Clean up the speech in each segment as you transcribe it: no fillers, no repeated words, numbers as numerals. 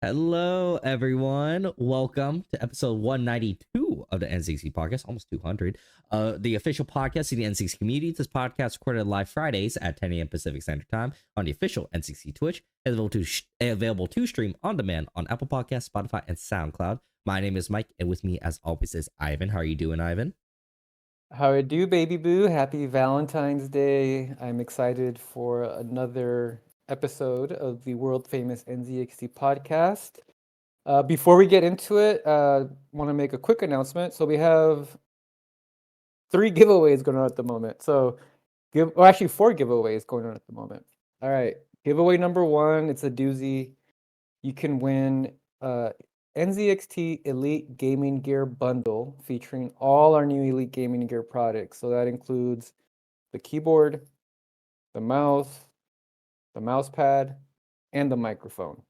Hello, everyone. Welcome to episode 192 of the NZXT Podcast, almost 200. The official podcast of the NZXT community. This podcast is recorded live Fridays at 10 a.m. Pacific Standard Time on the official NZXT Twitch, available to stream on demand on Apple Podcasts, Spotify, and SoundCloud. My name is Mike, and with me, as always, is Ivan. How are you doing, Ivan? How it do, baby boo? Happy Valentine's Day. I'm excited for another episode of the world famous NZXT podcast. Before we get into it, want to make a quick announcement. So we have three giveaways going on at the moment. Actually four giveaways going on at the moment. All right. Giveaway number one, it's a doozy. You can win NZXT Elite Gaming Gear Bundle featuring all our new Elite Gaming Gear products. So that includes the keyboard, the mouse pad, and the microphone.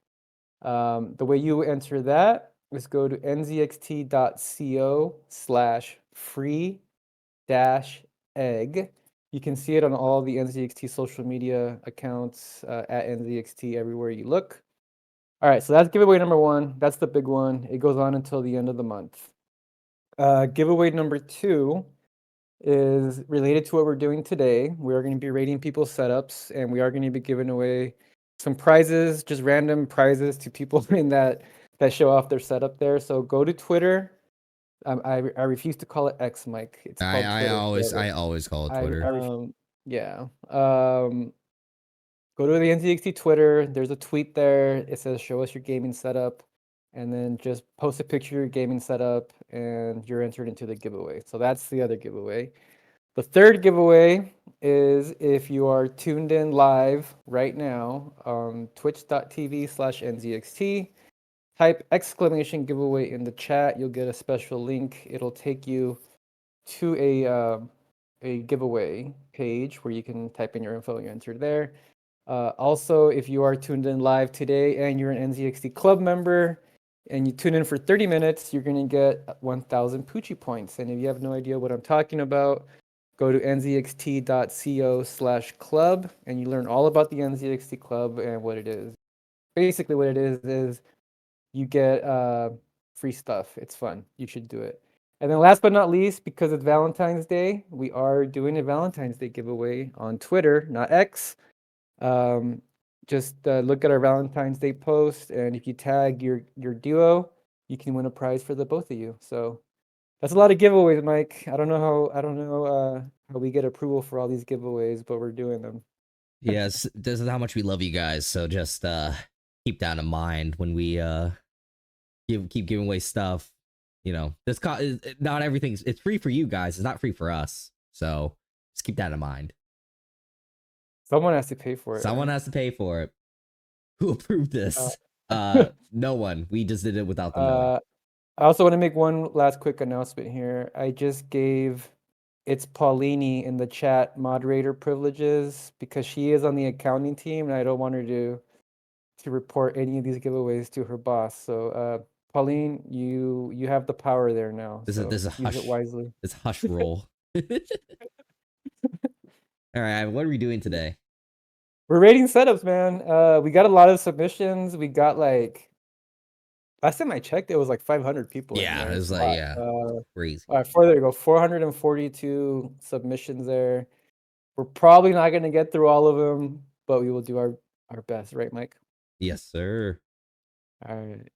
The way you enter that is go to nzxt.co/free-egg. You can see it on all the NZXT social media accounts at NZXT everywhere you look. All right, so that's giveaway number one. That's the big one. It goes on until the end of the month. Giveaway number two is related to what we're doing today. We are going to be rating people's setups, and we are going to be giving away some prizes, just random prizes to people in that show off their setup there. So go to Twitter. I refuse to call it X, Mike. It's called Twitter. I always call it Twitter. Yeah. Go to the NZXT Twitter. There's a tweet there. It says, "Show us your gaming setup," and then just post a picture of your gaming setup, and you're entered into the giveaway. So that's the other giveaway. The third giveaway is if you are tuned in live right now on twitch.tv/NZXT, type exclamation giveaway in the chat. You'll get a special link. It'll take you to a giveaway page where you can type in your info and you enter there. Also, if you are tuned in live today and you're an NZXT club member and you tune in for 30 minutes, you're going to get 1,000 Poochie points. And if you have no idea what I'm talking about, go to nzxt.co/club and you learn all about the NZXT club and what it is. Basically, what it is you get free stuff. It's fun. You should do it. And then last but not least, because it's Valentine's Day, we are doing a Valentine's Day giveaway on Twitter, not X. Just look at our Valentine's Day post, and if you tag your duo, you can win a prize for the both of you. So that's a lot of giveaways, Mike. I don't know how we get approval for all these giveaways, but we're doing them. Yes, this is how much we love you guys. So just keep that in mind when we keep giving away stuff. You know, not everything's it's free for you guys. It's not free for us. So just keep that in mind. Someone has to pay for it. Someone has to pay for it. Who approved this? No one. We just did it without them knowing. I also want to make one last quick announcement here. I just gave It's Paulini in the chat moderator privileges because she is on the accounting team and I don't want her to report any of these giveaways to her boss. So Pauline, you have the power there now. This is a hush. Use it wisely. This hush roll. All right, what are we doing today? We're rating setups, man. We got a lot of submissions. We got last time I checked, it was like 500 people. Yeah, it was crazy. All right, there you go. 442 submissions there. We're probably not going to get through all of them, but we will do our best, right, Mike? Yes, sir. All right.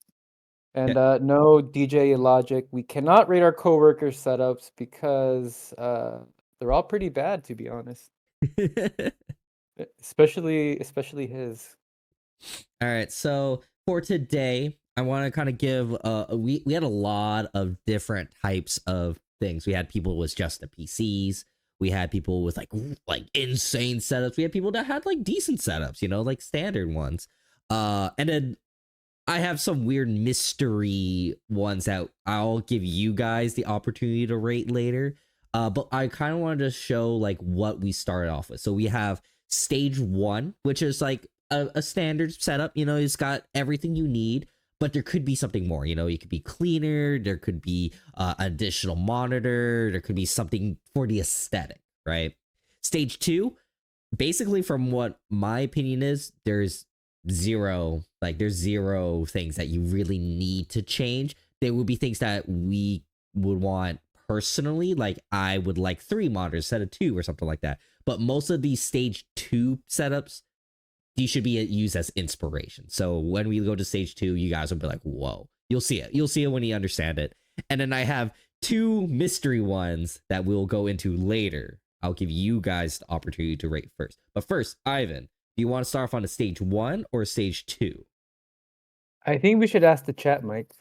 And no DJ Logic. We cannot rate our coworkers' setups because they're all pretty bad, to be honest. especially his. All right, so for today, I want to kind of give we had a lot of different types of things. We had people with just the PCs. We had people with like insane setups. We had people that had like decent setups, you know, like standard ones. And then I have some weird mystery ones that I'll give you guys the opportunity to rate later. But I kind of wanted to show like what we started off with. So we have stage 1, which is like a standard setup. You know, it's got everything you need, but there could be something more. You know, it could be cleaner. There could be additional monitor. There could be something for the aesthetic, right? Stage 2, basically, from what my opinion is, there's there's zero things that you really need to change. There would be things that we would want personally, like I would like 3 monitors instead of 2 or something like that. But most of these stage 2 setups, these should be used as inspiration. So when we go to stage 2, you guys will be like, whoa, you'll see it. You'll see it when you understand it. And then I have 2 mystery ones that we'll go into later. I'll give you guys the opportunity to rate first. But first, Ivan, do you want to start off on a stage 1 or stage 2? I think we should ask the chat, Mike.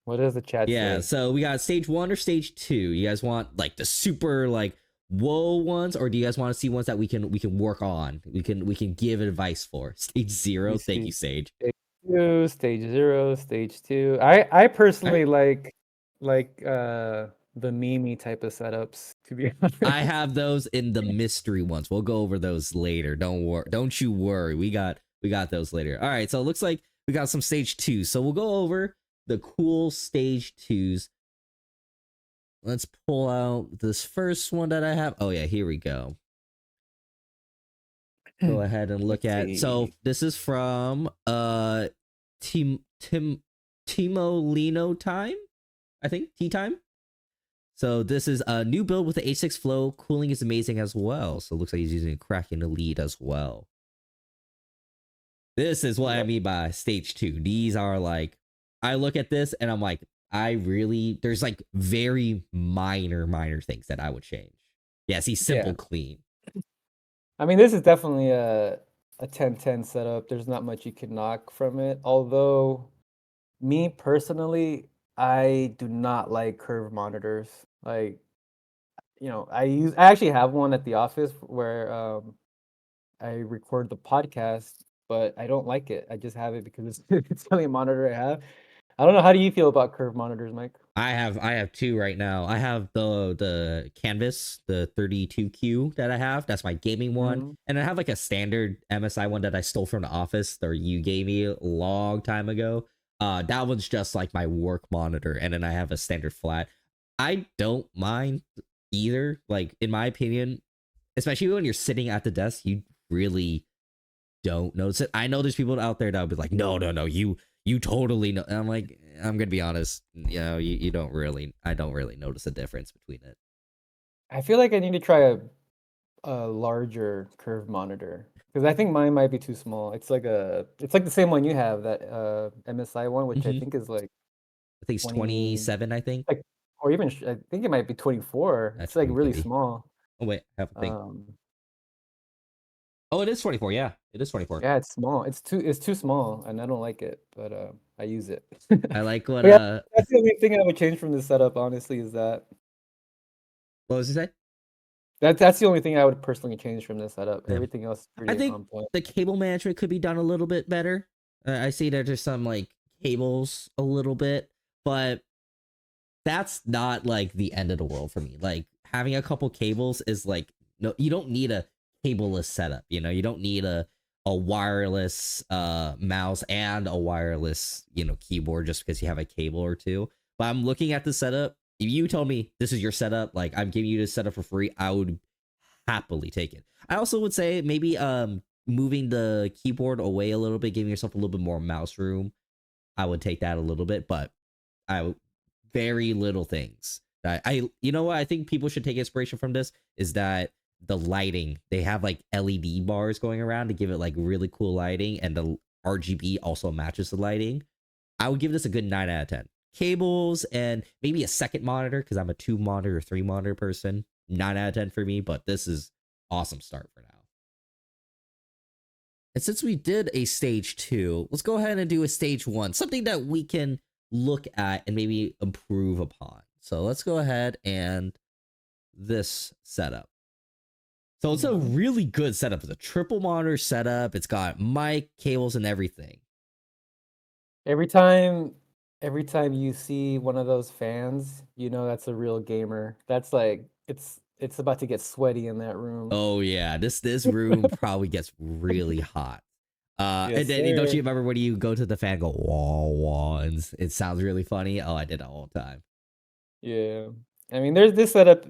What does the chat Yeah, say? so we got stage 1 or stage 2. You guys want like the super like whoa ones, or do you guys want to see ones that we can work on? We can give advice for. Stage Let me 0. Thank see. you, Sage. Stage 2, stage 0, stage 2. I All right. personally like the meme type of setups, to be I honest. have those in the mystery ones. We'll go over those later. Don't you worry. We got those later. All right, so it looks like we got some stage 2. So we'll go over the cool stage 2s. Let's pull out this first one that I have. Oh yeah, here we go. Go ahead and look Let's at. So see. this is from Timo Lino time, I think. Tea time. So this is a new build with the H6 flow. Cooling is amazing as well. So it looks like he's using a Kraken Elite as well. This is what I Yep. mean by stage 2. These are like, I look at this and I'm like, there's like very minor things that I would change. Yeah, see, simple, Yeah. clean. I mean, this is definitely a 10-10 setup. There's not much you can knock from it. Although, me personally, I do not like curve monitors. Like, I actually have one at the office where I record the podcast, but I don't like it. I just have it because it's it's the only monitor I have. I don't know. How do you feel about curve monitors, Mike? I have 2 right now. I have the Canvas, the 32Q that I have. That's my gaming one. Mhm. And I have like a standard MSI one that I stole from the office or you gave me a long time ago. That one's just like my work monitor. And then I have a standard flat. I don't mind either. Like in my opinion, especially when you're sitting at the desk, you really don't notice it. I know there's people out there that would be like, no, you totally know. And I'm like, I'm gonna be honest, you don't really. I don't really notice a difference between it. I feel like I need to try a larger curve monitor because I think mine might be too small. It's like the same one you have, that MSI one, which I Mm-hmm. think is like I think it's 20, 27. I think like, or even I think it might be 24. that's It's like 20 really maybe. small. Oh wait, I have a thing. Um, Oh, it is 24. Yeah, it is 24. yeah, it's small. It's too small, and I don't like it, but I use it. I like what But yeah, that's the only thing I would change from this setup, honestly, is that what was he say? that's the only thing I would personally change from this setup. Yeah, Everything else is I pretty think on point. the cable management could be done a little bit better. I see that there's some like cables a little bit, but that's not like the end of the world for me. Like having a couple cables is like, no, you don't need a cableless setup. You don't need a wireless mouse and a wireless keyboard just because you have a cable or two. But I'm looking at the setup. If you told me this is your setup, like I'm giving you this setup for free, I would happily take it. I also would say maybe moving the keyboard away a little bit, giving yourself a little bit more mouse room. I would take that a little bit, but I very little things. You know what I think people should take inspiration from this is that the lighting, they have like LED bars going around to give it like really cool lighting, and the RGB also matches the lighting. I would give this a good 9 out of 10. Cables and maybe a second monitor because I'm a 2 monitor or 3 monitor person. 9 out of 10 for me, but this is awesome start for now. And since we did a stage 2, let's go ahead and do a stage 1, something that we can look at and maybe improve upon. So let's go ahead and this setup. So it's a Mhm. really good setup. It's a triple monitor setup. It's got mic, cables, and everything. Every time every time you see one of those fans, you know that's a real gamer. That's like it's about to get sweaty in that room. Oh yeah, this room probably gets really hot. And Yes, then don't sir. you remember when you go to the fan, go wah wah, and it sounds really funny? Oh, I did that all the time. Yeah. I mean, there's this setup,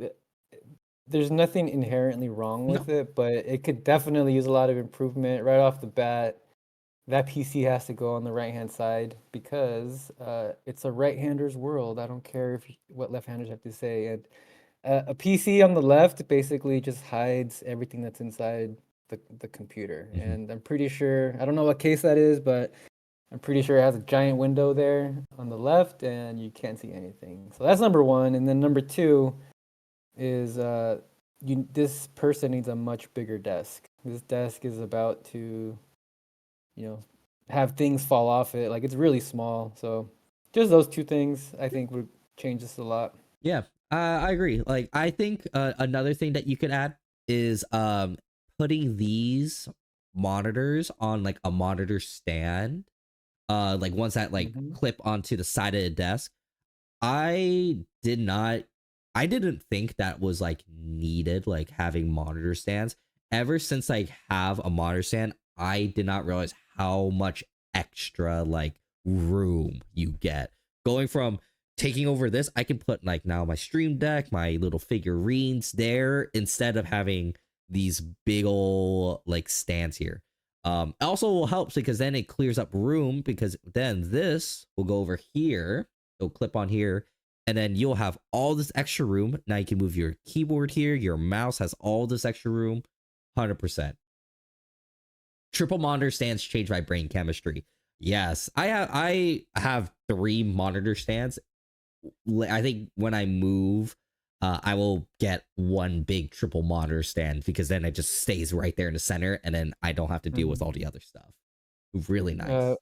there's nothing inherently wrong No, with it, but it could definitely use a lot of improvement right off the bat. that PC has to go on the right hand side because it's a right-hander's world. I don't care what left-handers have to say. And a PC on the left basically just hides everything that's inside the computer. Hmm. And I'm pretty sure, I don't know what case that is, but I'm pretty sure it has a giant window there on the left and you can't see anything. So that's number one. And then number two is this person needs a much bigger desk. This desk is about to, you know, have things fall off it. Like it's really small. So just those two things I think would change this a lot. Yeah, I agree. Like, I think another thing that you could add is putting these monitors on like a monitor stand, like ones that like Hmm. clip onto the side of the desk. I did not, I didn't think that was like needed, like having monitor stands. Ever since I have a monitor stand, I did not realize how much extra like room you get. Going from taking over this, I can put like now my stream deck, my little figurines there instead of having these big old like stands here. Also will help because then it clears up room because then this will go over here. It'll clip on here, and then you'll have all this extra room. Now you can move your keyboard here. Your mouse has all this extra room. 100%. Triple monitor stands change my brain chemistry. Yes, I have 3 monitor stands. I think when I move, I will get one big triple monitor stand because then it just stays right there in the center, and then I don't have to deal with Hmm. all the other stuff. Really Uh, nice.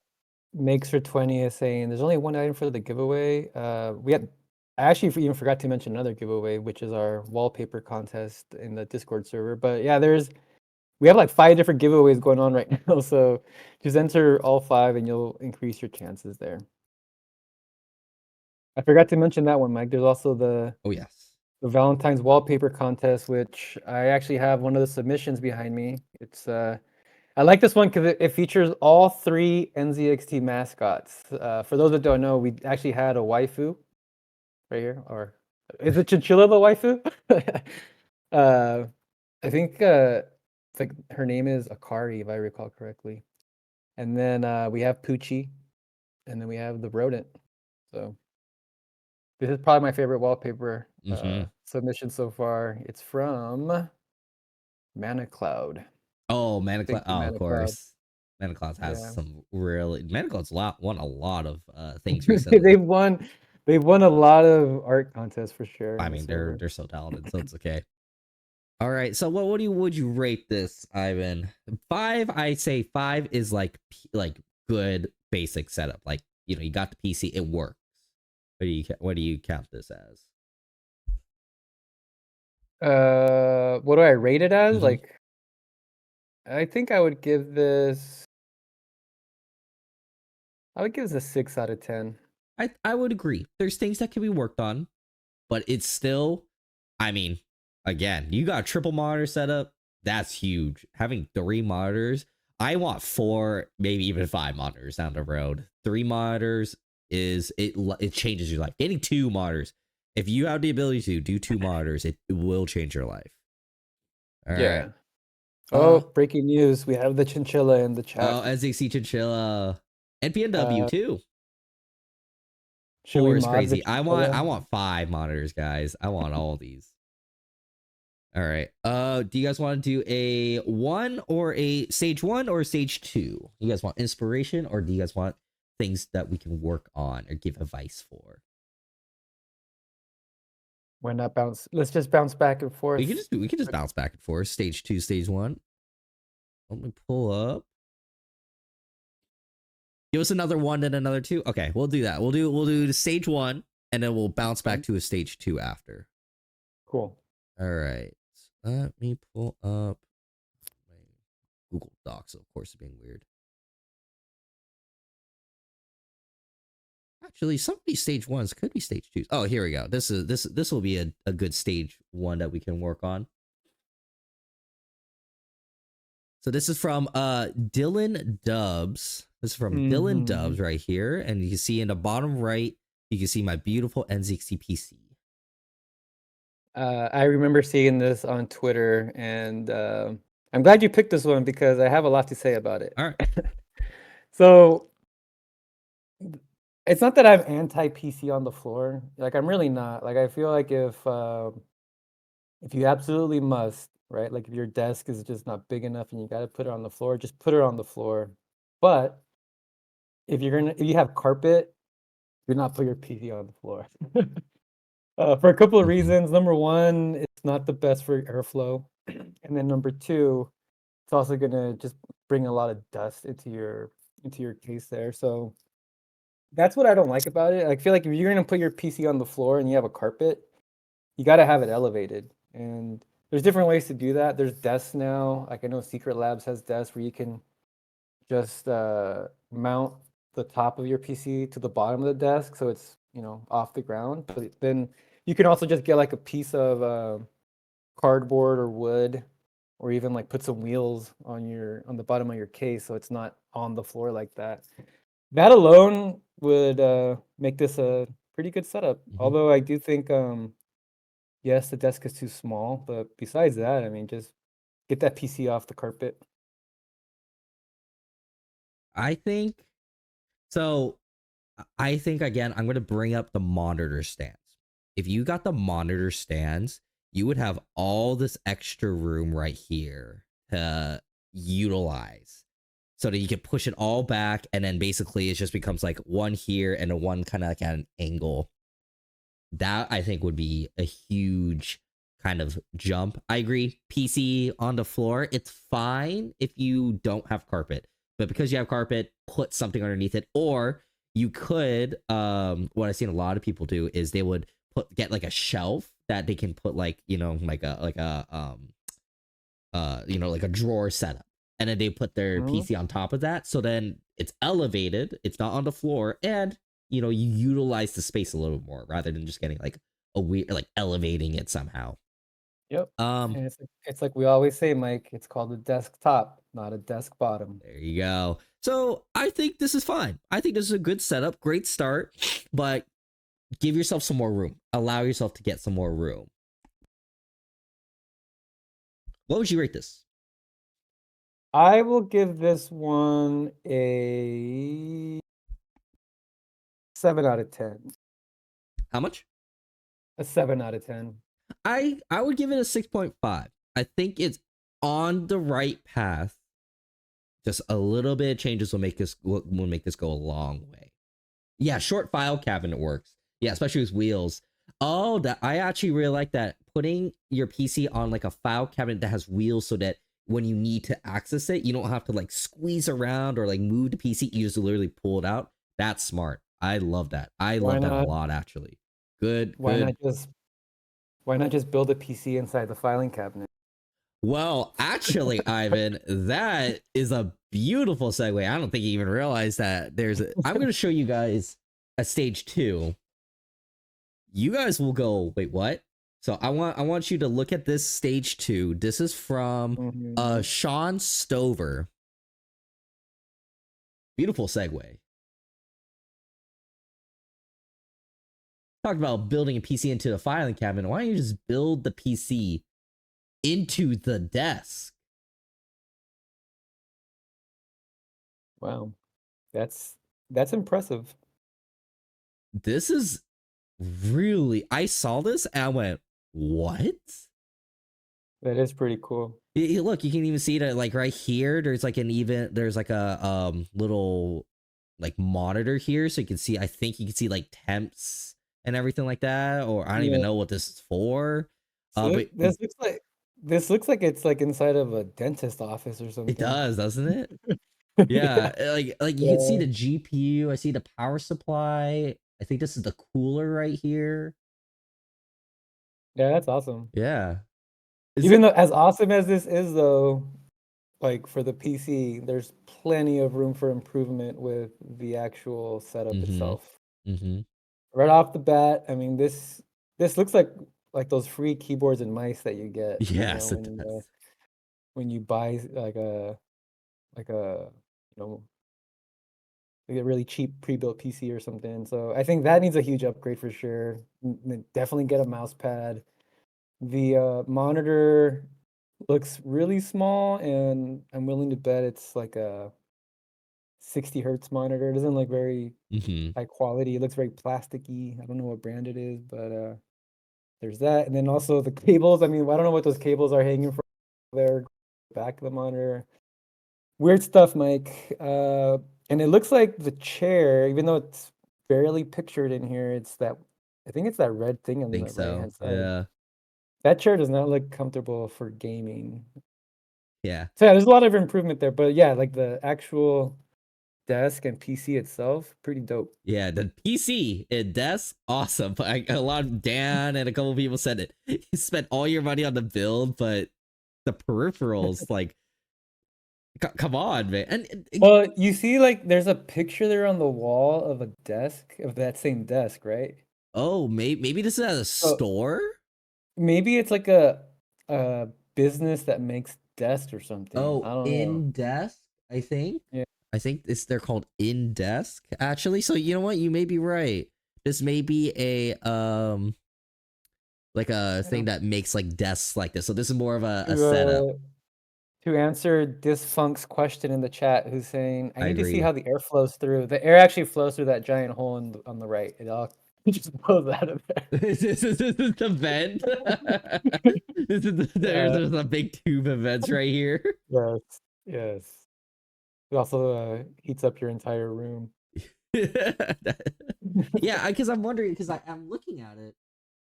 Makes for 20 is saying there's only one item for the giveaway. I actually even forgot to mention another giveaway, which is our wallpaper contest in the Discord server. But yeah, we have like 5 different giveaways going on right now. So just enter all 5 and you'll increase your chances there. I forgot to mention that one, Mike. There's also Oh yes. the Valentine's wallpaper contest, which I actually have one of the submissions behind me. I like this one because it features all 3 NZXT mascots. For those that don't know, we actually had a waifu right here, or is it Chinchilla the waifu? uh, I think like her name is Akari, if I recall correctly. And then we have Poochie, and then we have the rodent. So this is probably my favorite wallpaper Mm-hmm. submission so far. It's from Mana Cloud. Oh, Mana Cloud. Thank you, Oh, of Mana Cloud. course. Mana Cloud has Yeah. some really. Mana Cloud's won a lot of things recently. they've won they've won a lot of art contests for sure I on the mean, they're server. they're so talented, so it's okay. All right. So what would you rate this, Ivan? 5. I say 5 is like good basic setup. Like, you got the PC, it works. What do you count this as? What do I rate it as? Mm-hmm. Like, I think I would give this a 6 out of 10. I would agree. There's things that can be worked on, but it's still, I mean, again, you got a triple monitor setup. That's huge. Having 3 monitors, I want 4, maybe even 5 monitors down the road. 3 monitors it changes your life. Getting 2 monitors, if you have the ability to do 2 monitors, it will change your life. All right. Yeah. Oh, Uh breaking news. We have the chinchilla in the chat. NZXT Chinchilla, NPNW Uh, too. should we 4 is mod the crazy. I chinchilla? want 5 monitors, guys. I want all these. All right. Do you guys want to do a one or a stage 1 or stage 2? You guys want inspiration or do you guys want things that we can work on or give advice for? Why not bounce? Let's just bounce back and forth. We can just bounce back and forth. Stage 2, stage 1. Let me pull up. Give us another 1 and another 2. Okay, we'll do that. We'll do the stage 1 and then we'll bounce back Okay, to a stage 2 after. cool. All right. Let me pull up my Google Docs. Of course, it's being weird. Actually, some of these stage 1s could be stage 2s. Oh, here we go. This will be a good stage 1 that we can work on. So this is from Dylan Dubs. This is from Dylan Hmm. Dubs right here, and you can see in the bottom right, you can see my beautiful NZXT PC. I remember seeing this on Twitter, and I'm glad you picked this one because I have a lot to say about it. All right. So it's not that I'm anti PC on the floor. Like I'm really not. Like I feel like if you absolutely must, right? Like if your desk is just not big enough and you got to put it on the floor, just put it on the floor. But if you have carpet, do not put your PC on the floor. For a couple of Hmm. reasons. Number one, it's not the best for airflow, and then number two, it's also gonna just bring a lot of dust into your case there. So that's what I don't like about it. I feel like if you're gonna put your PC on the floor and you have a carpet, you got to have it elevated. And there's different ways to do that. There's desks now. Like I know Secret Labs has desks where you can just mount the top of your PC to the bottom of the desk, so it's off the ground. But then you can also just get like a piece of cardboard or wood, or even like put some wheels on the bottom of your case, so it's not on the floor like that. That alone would make this a pretty good setup. Hmm. Although I do think yes, the desk is too small, but besides that, I mean, just get that PC off the carpet. I think so. I think again, I'm going to bring up the monitor stands. If you got the monitor stands, you would have all this extra room right here to utilize so that you can push it all back. And then basically it just becomes like one here and a one kind of like at an angle. That I think would be a huge kind of jump. I agree. PC on the floor, it's fine if you don't have carpet, but because you have carpet, put something underneath it. Or you could, what I've seen a lot of people do is they would get like a shelf that they can put like like a drawer setup, and then they put their Mhm. PC on top of that, so then it's elevated, it's not on the floor, and you utilize the space a little bit more rather than just getting like a weird like elevating it somehow. Yep. um And it's like we always say, Mike, it's called a desktop, not a desk bottom. there you go. So I think this is fine. I think this is a good setup, great start, but give yourself some more room, allow yourself to get some more room. What would you rate this? I will give this one a 7 out of 10. How much? A 7 out of 10. I would give it a 6.5. I think it's on the right path. Just a little bit of changes will make this go a long way. Yeah, short file cabinet works. Yeah, especially with wheels. Oh, that I actually really like that. Putting your PC on like a file cabinet that has wheels so that when you need to access it, you don't have to like squeeze around or like move the PC. You just literally pull it out. That's smart. I love that. I Why love that a not? lot actually. Good, Why good. not just why not just build a PC inside the filing cabinet? Well, actually, Ivan, that is a beautiful segue. I don't think you even realized that I'm going to show you guys a stage two. You guys will go, wait, what? So I want you to look at this stage two. This is from Mhm. Sean Stover. Beautiful segue. Talked about building a PC into the filing cabinet. Why don't you just build the PC into the desk? Wow. That's that's impressive. This is really, I saw this and I went, what? That is pretty cool. Look, you can even see that like right here. There's like a little like monitor here, so you can see. I think you can see like temps and everything like that. Or I don't even Yeah. know what this is for. So But this looks like it's like inside of a dentist office or it something. does, doesn't it? Yeah. Yeah, like you can see Yeah. the GPU. I see the power supply. I think this is the cooler right here. Yeah, that's awesome. Yeah, is Even it? though as awesome as this is though, like for the PC, there's plenty of room for improvement with the actual setup Mm-hmm. itself. Mm-hmm. Right off the bat, I mean this looks like those free keyboards and mice that you get, Yes, it does. when you buy like a you know like a really cheap pre-built PC or something. So I think that needs a huge upgrade for sure. Definitely get a mouse pad. The monitor looks really small, and I'm willing to bet it's like 60 hertz monitor. It doesn't look very Mm-hmm. high quality. It looks very plasticky. I don't know what brand it is, but there's that. And then also the cables. I mean, I don't know what those cables are hanging from there. Back of the monitor. Weird stuff, Mike. And it looks like the chair, even though it's barely pictured in here, I think it's that red thing on Think the right so. hand side. Yeah. That chair does not look comfortable for gaming. Yeah. So yeah, there's a lot of improvement there, but yeah, like the actual desk and PC itself, pretty dope. Yeah, the PC and desk, awesome. But a lot of Dan and a couple people said it. You spent all your money on the build, but the peripherals, like, come on, man. And Well, you see, like, there's a picture there on the wall of a desk, of that same desk, right? oh, maybe this is at a So store. maybe it's like a business that makes desks or something. I Oh, don't know. in desk, I think. Yeah. I think they're called in desk actually. So you know what? You may be right. This may be a like a I thing don't that makes like desks like this. So this is more of a to setup. to answer Disfunk's question in the chat, who's saying, I I need to see agree. how the air flows through. The air actually flows through that giant hole on the right. It all just blows out of there. This is the vent. Yeah. There's a big tube of vents right here. Yes. Yes. It also heats up your entire room. Yeah, because I'm wondering because I'm looking at it.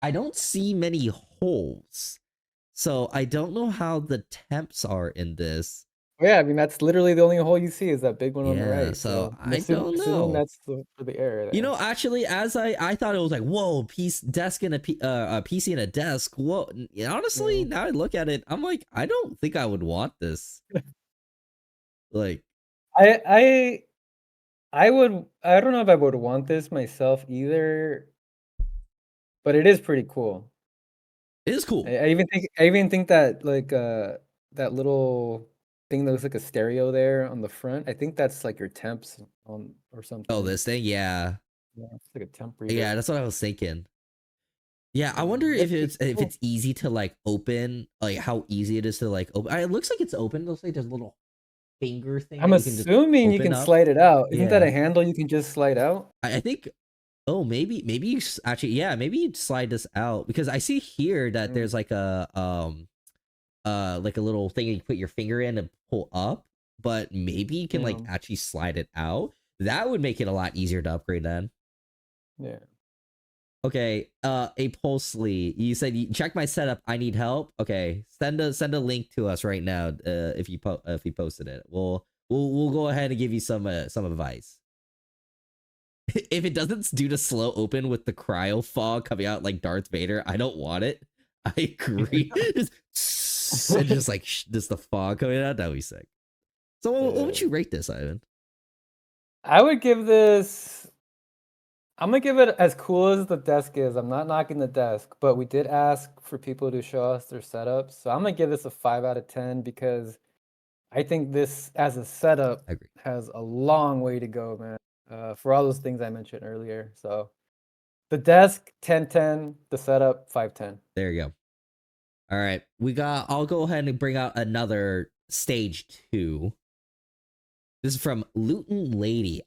I don't see many holes. So I don't know how the temps are in this. Yeah, I mean that's literally the only hole you see is that big one on the Yeah, right. so So I'm I don't assuming know. that's for the air You there. know, actually, as I thought it was like, whoa, desk and a PC and a desk. Whoa, honestly, Yeah. now I look at it, I'm like, I don't think I would want this. Like, I I I don't know if I would want this myself either, but it is pretty cool. it is cool. I even think that like that little thing that looks like a stereo there on the front, I think that's like your temps on or Oh, something. this thing, yeah, Yeah, it's like a temp yeah, reader. that's what I was thinking. Yeah, I Yeah, wonder that's pretty if cool. it's easy to like open, like how easy it is to like open. It looks like it's open. It looks like there's a little finger thing I'm that you can just assuming you open can up. slide it out. Isn't that Yeah, a handle you can just slide out? I think. Oh, maybe you actually, yeah, maybe you slide this out because I see here that Mm, there's like a little thing you put your finger in and pull up, but maybe you can like yeah, actually slide it out. That would make it a lot easier to upgrade then. yeah. Okay, a Pulsely, you said you check my setup. I need help. Okay, send a link to us right now. If you posted it, we'll go ahead and give you some advice. If it doesn't do the slow open with the cryo fog coming out like Darth Vader, I don't want it. I agree. And just like just the fog coming out, that would be sick. So what Yeah. would you rate this, Ivan? I would give this. I'm gonna give it as cool as the desk is. I'm not knocking the desk, but we did ask for people to show us their setups. So I'm gonna give this a 5 out of 10 because I think this as a setup I agree. has a long way to go, man. For all those things I mentioned earlier. So the desk 10/10, the setup 5/10. There you go. All right, I'll go ahead and bring out another stage two. This is from Luton Lady.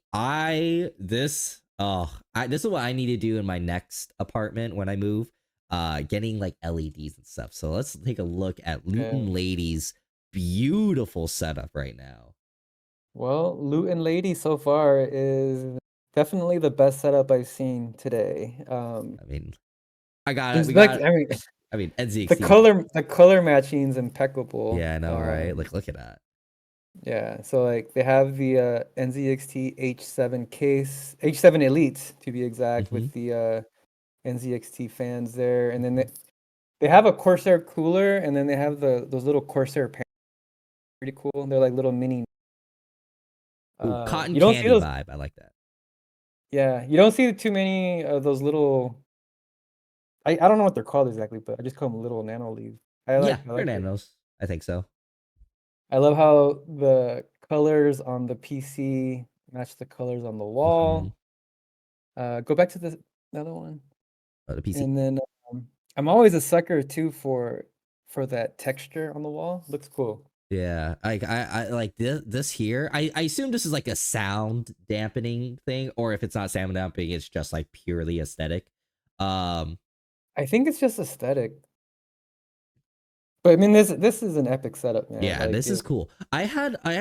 This is what I need to do in my next apartment when I move. Getting like LEDs and stuff. So let's take a look at Yeah. Luton Lady's beautiful setup right now. Well, Loot and Lady so far is definitely the best setup I've seen today. I mean, I got it. There's We like, got. I mean, I mean, NZXT. the color matching's impeccable. Yeah, I know, right? Like, look at that. Yeah, so like they have the NZXT H7 case, H7 Elite to be exact, Mm-hmm. with the NZXT fans there, and then they have a Corsair cooler, and then they have those little Corsair pans, pretty cool. They're like little mini. Ooh, cotton You don't see candy those. vibe. I like that. Yeah, you don't see too many of those little. I don't know what they're called exactly, but I just call them little nano leaves. Yeah, I they're like it. nanos. I think so. I love how the colors on the PC match the colors on the Mm-hmm. wall. Go back to the other one. The PC. And then, I'm always a sucker too for that texture on the wall. Looks cool. Yeah, like I like this here. I assume this is like a sound dampening thing, or if it's not sound dampening, it's just like purely aesthetic. Um, I think it's just aesthetic. But I mean, this is an epic setup, man. yeah, Like, this is it, cool. I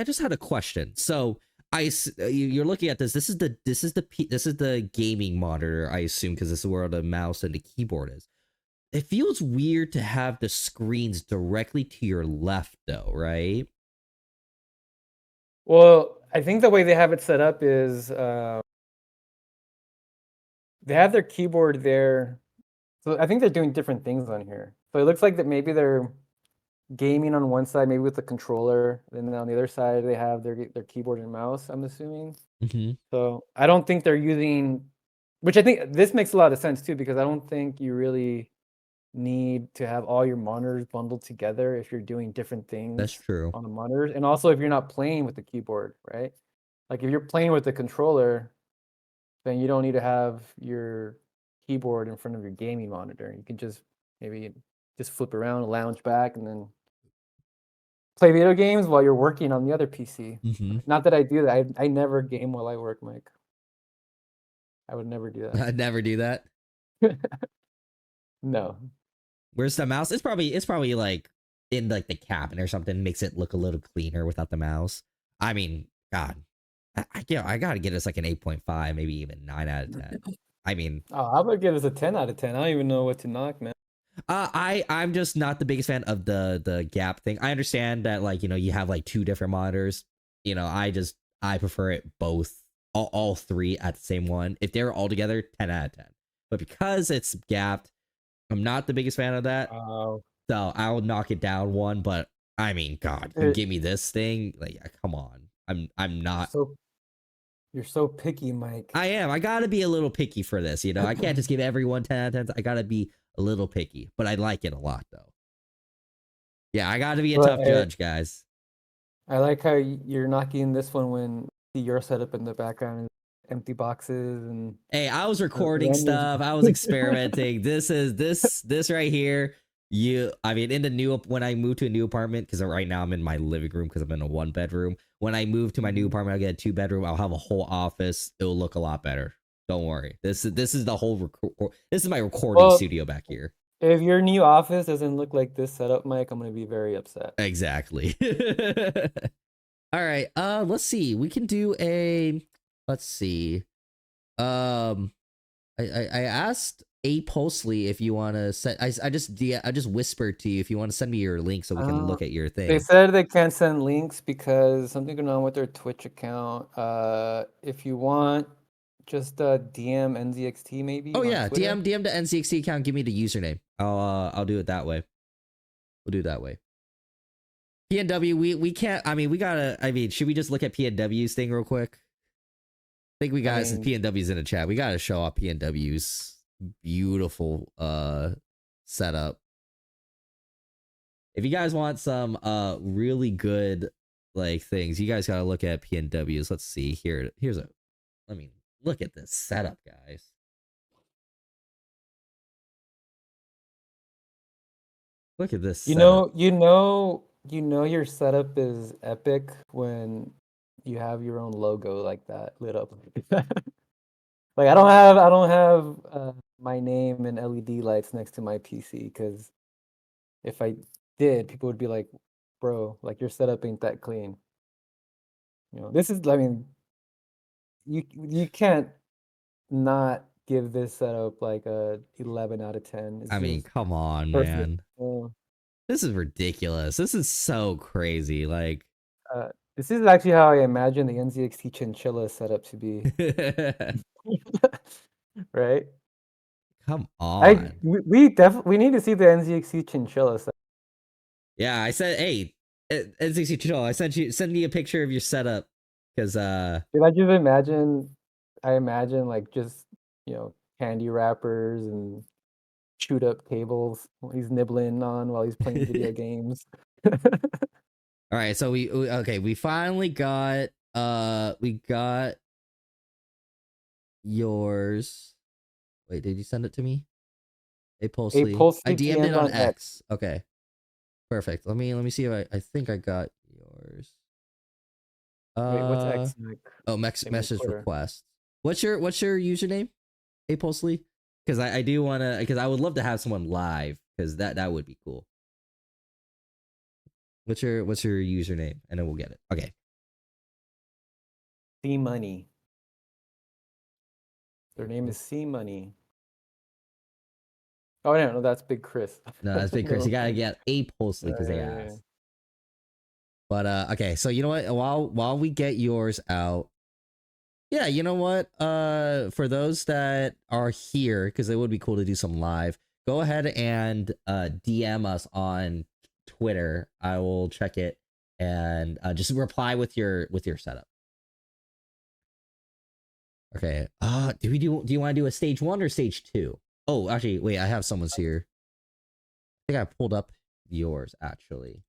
just had a question. So you're looking at this. This is the gaming monitor. I assume because this is where the mouse and the keyboard is. It feels weird to have the screens directly to your left, though, right? well, I think the way they have it set up is they have their keyboard there. So I think they're doing different things on here. So it looks like that maybe they're gaming on one side, maybe with the controller, and then on the other side they have their keyboard and mouse, I'm assuming. Mm-hmm. So I don't think they're using, which I think this makes a lot of sense too, because I don't think you really need to have all your monitors bundled together if you're doing different That's things true. on the monitors, and also if you're not playing with the keyboard, right? Like if you're playing with the controller, then you don't need to have your keyboard in front of your gaming monitor. You can just maybe just flip around, lounge back, and then play video games while you're working on the other PC. Mm-hmm. Not that I do that. I never game while I work, Mike. I would never do I'd never do that. that. No. Where's the mouse? It's probably like in like the cabinet or something. Makes it look a little cleaner without the mouse. I mean, God, I gotta get us like an 8.5, maybe even 9 out of 10. I mean, Oh, I would give this a 10 out of 10. I don't even know what to knock, man. I'm just not the biggest fan of the gap thing. I understand that like you have like two different monitors. I prefer it both all three at the same one. If they're all together, 10 out of 10. But because it's gapped, I'm not the biggest fan of that. Oh, So I'll knock it down one. But I mean, God, you you're give me this thing, like come on. I'm not. so you're so picky, Mike. I am. I gotta be a little picky for this. I can't just give everyone 10 out of 10. I gotta be a little picky, but I like it a lot though. Yeah, I gotta be a But tough judge, guys. I like how you're knocking this one when see your setup in the background, empty boxes and Hey, I was recording randoms. stuff. I was experimenting. This right here. I mean, in the new when I moved to a new apartment, because right now I'm in my living room because I'm in a 1 bedroom. When I move to my new apartment, I'll get a 2 bedroom. I'll have a whole office. It'll look a lot better. Don't worry. This is the whole this is my recording Well, studio back here. if your new office doesn't look like this setup, Mike, I'm gonna be very upset. Exactly. All right. Let's see. We can do a. Let's see. Um, I asked A Postly if you want to set. I just whispered to you if you want to send me your link so we can Uh, look at your they thing. said they can't send links because something going on with their Twitch account. If you want, just DM NZXT maybe Oh on yeah, Twitter. DM the NZXT account. Give me the username. I'll do it that way. We'll do it that way. PNW. We can't. I mean, we gotta. I mean, should we just look at PNW's thing real quick? I think we I got some mean, PNWs in the chat. We gotta show off PNW's beautiful setup. If you guys want some really good like things, you guys gotta look at PNWs. Let's see here. Let me look at this setup, guys. Look at this you setup. know, you know, you know your setup is epic when you have your own logo like that lit up. Like I don't have my name and LED lights next to my PC because if I did, people would be like, "Bro, like your setup ain't that clean." This is, I mean, you can't not give this setup like a 11 out of 10. It's I mean, just come on, perfect. man. This is ridiculous. This is so crazy. Like, Uh, this is actually how I imagine the NZXT chinchilla setup to be. Right? come I on. we definitely we need to see the NZXT chinchilla setup. Yeah, I said, hey, NZXT Chill, send me a picture of your setup. Cause Did I just imagine? I imagine like just candy wrappers and chewed up cables he's nibbling on while he's playing video games. all right, so okay, we finally got we got yours. Wait, did you send it to me? A A Postly. I Pulsely DM'd it DM'd on on X. X. Okay. Perfect. Let me see if I think I got yours. Wait, what's X-Mac? Message request. What's your username? Hey Postly? Because I do want to, because I would love to have someone live, because that would be cool. What's your username? And then we'll get it. Okay. C Money. Their name is C Money. Oh no, that's Big Chris. No, that's Big Chris. You gotta get a Postly because they asked. But okay, so you know what? While we get yours out, yeah, you know what? For those that are here, because it would be cool to do some live, go ahead and DM us on Twitter. I will check it and just reply with your setup. Okay. Do you want to do a stage 1 or stage 2? Oh, actually, wait, I have someone's here. I think I pulled up yours actually.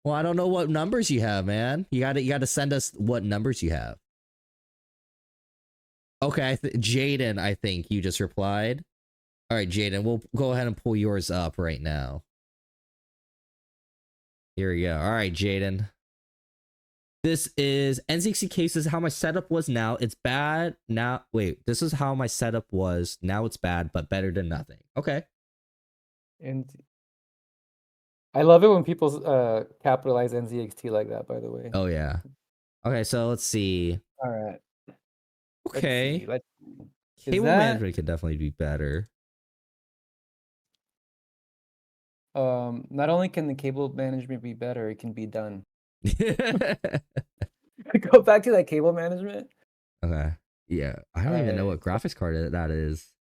Well, I don't know what numbers you have, man. You got to send us what numbers you have. Okay, Jaden, I think you just replied. All right, Jaden, we'll go ahead and pull yours up right now. Here we go. All right, Jaden. This is NZXT cases. How my setup was now. It's bad now. Wait, this is how my setup was. Now it's bad, but better than nothing. Okay. And I love it when people capitalize NZXT like that, by the way. Oh, yeah. Okay, so let's see. All right. Okay. Let's see. Cable management could definitely be better. Not only can the cable management be better, it can be done. Go back to that cable management. Okay. Yeah. I don't even know what graphics card that is.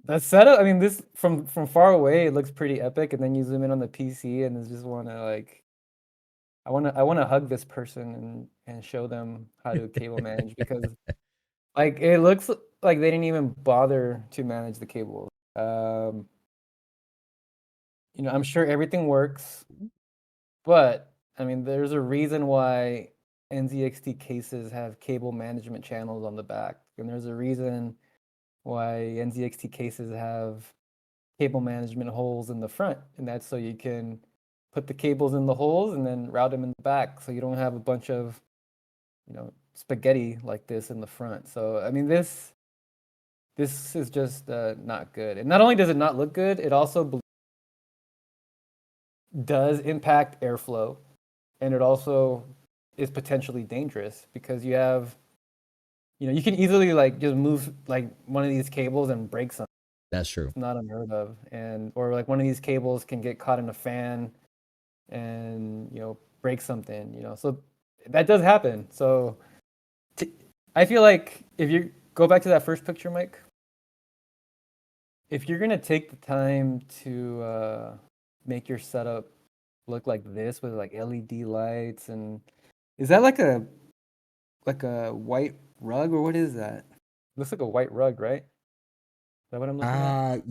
That setup, I mean, this from far away, it looks pretty epic, and then you zoom in on the PC, and it's just wanna like, I wanna hug this person and show them how to cable manage because, like, it looks like they didn't even bother to manage the cable. You know, I'm sure everything works, but I mean, there's a reason why NZXT cases have cable management channels on the back, and there's a reason why NZXT cases have cable management holes in the front, and that's so you can put the cables in the holes and then route them in the back, so you don't have a bunch of, you know, spaghetti like this in the front. So I mean, this is just not good. And not only does it not look good, it also does impact airflow, and it also is potentially dangerous because you have, you know, you can easily like just move like one of these cables and break something. That's true. It's not unheard of. And or like one of these cables can get caught in a fan and, you know, break something, you know. So that does happen. So I feel like if you go back to that first picture, Mike, if you're going to take the time to make your setup look like this with like LED lights, and is that like a white rug or what is that? Looks like a white rug, right? Is that what I'm looking at?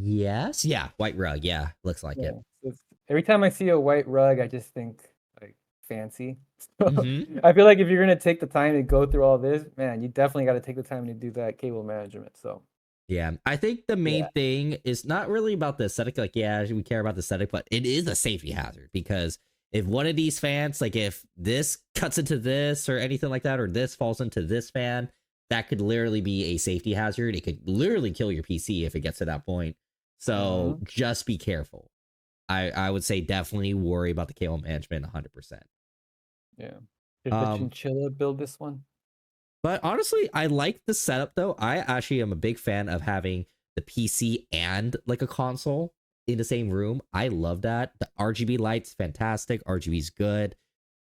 Yes. Yeah, white rug. Yeah, looks like it. So every time I see a white rug, I just think like fancy. So Mm-hmm. I feel like if you're gonna take the time to go through all this, man, you definitely got to take the time to do that cable management. So Yeah, I think the main thing is not really about the aesthetic. Like, yeah, we care about the aesthetic, but it is a safety hazard because if one of these fans, like if this cuts into this or anything like that, or this falls into this fan, that could literally be a safety hazard. It could literally kill your PC if it gets to that point. So just be careful. I would say definitely worry about the cable management 100%. Yeah. Did the chinchilla build this one? But honestly, I like the setup though. I actually am a big fan of having the PC and like a console in the same room. I love that. The RGB lights, fantastic. RGB's good.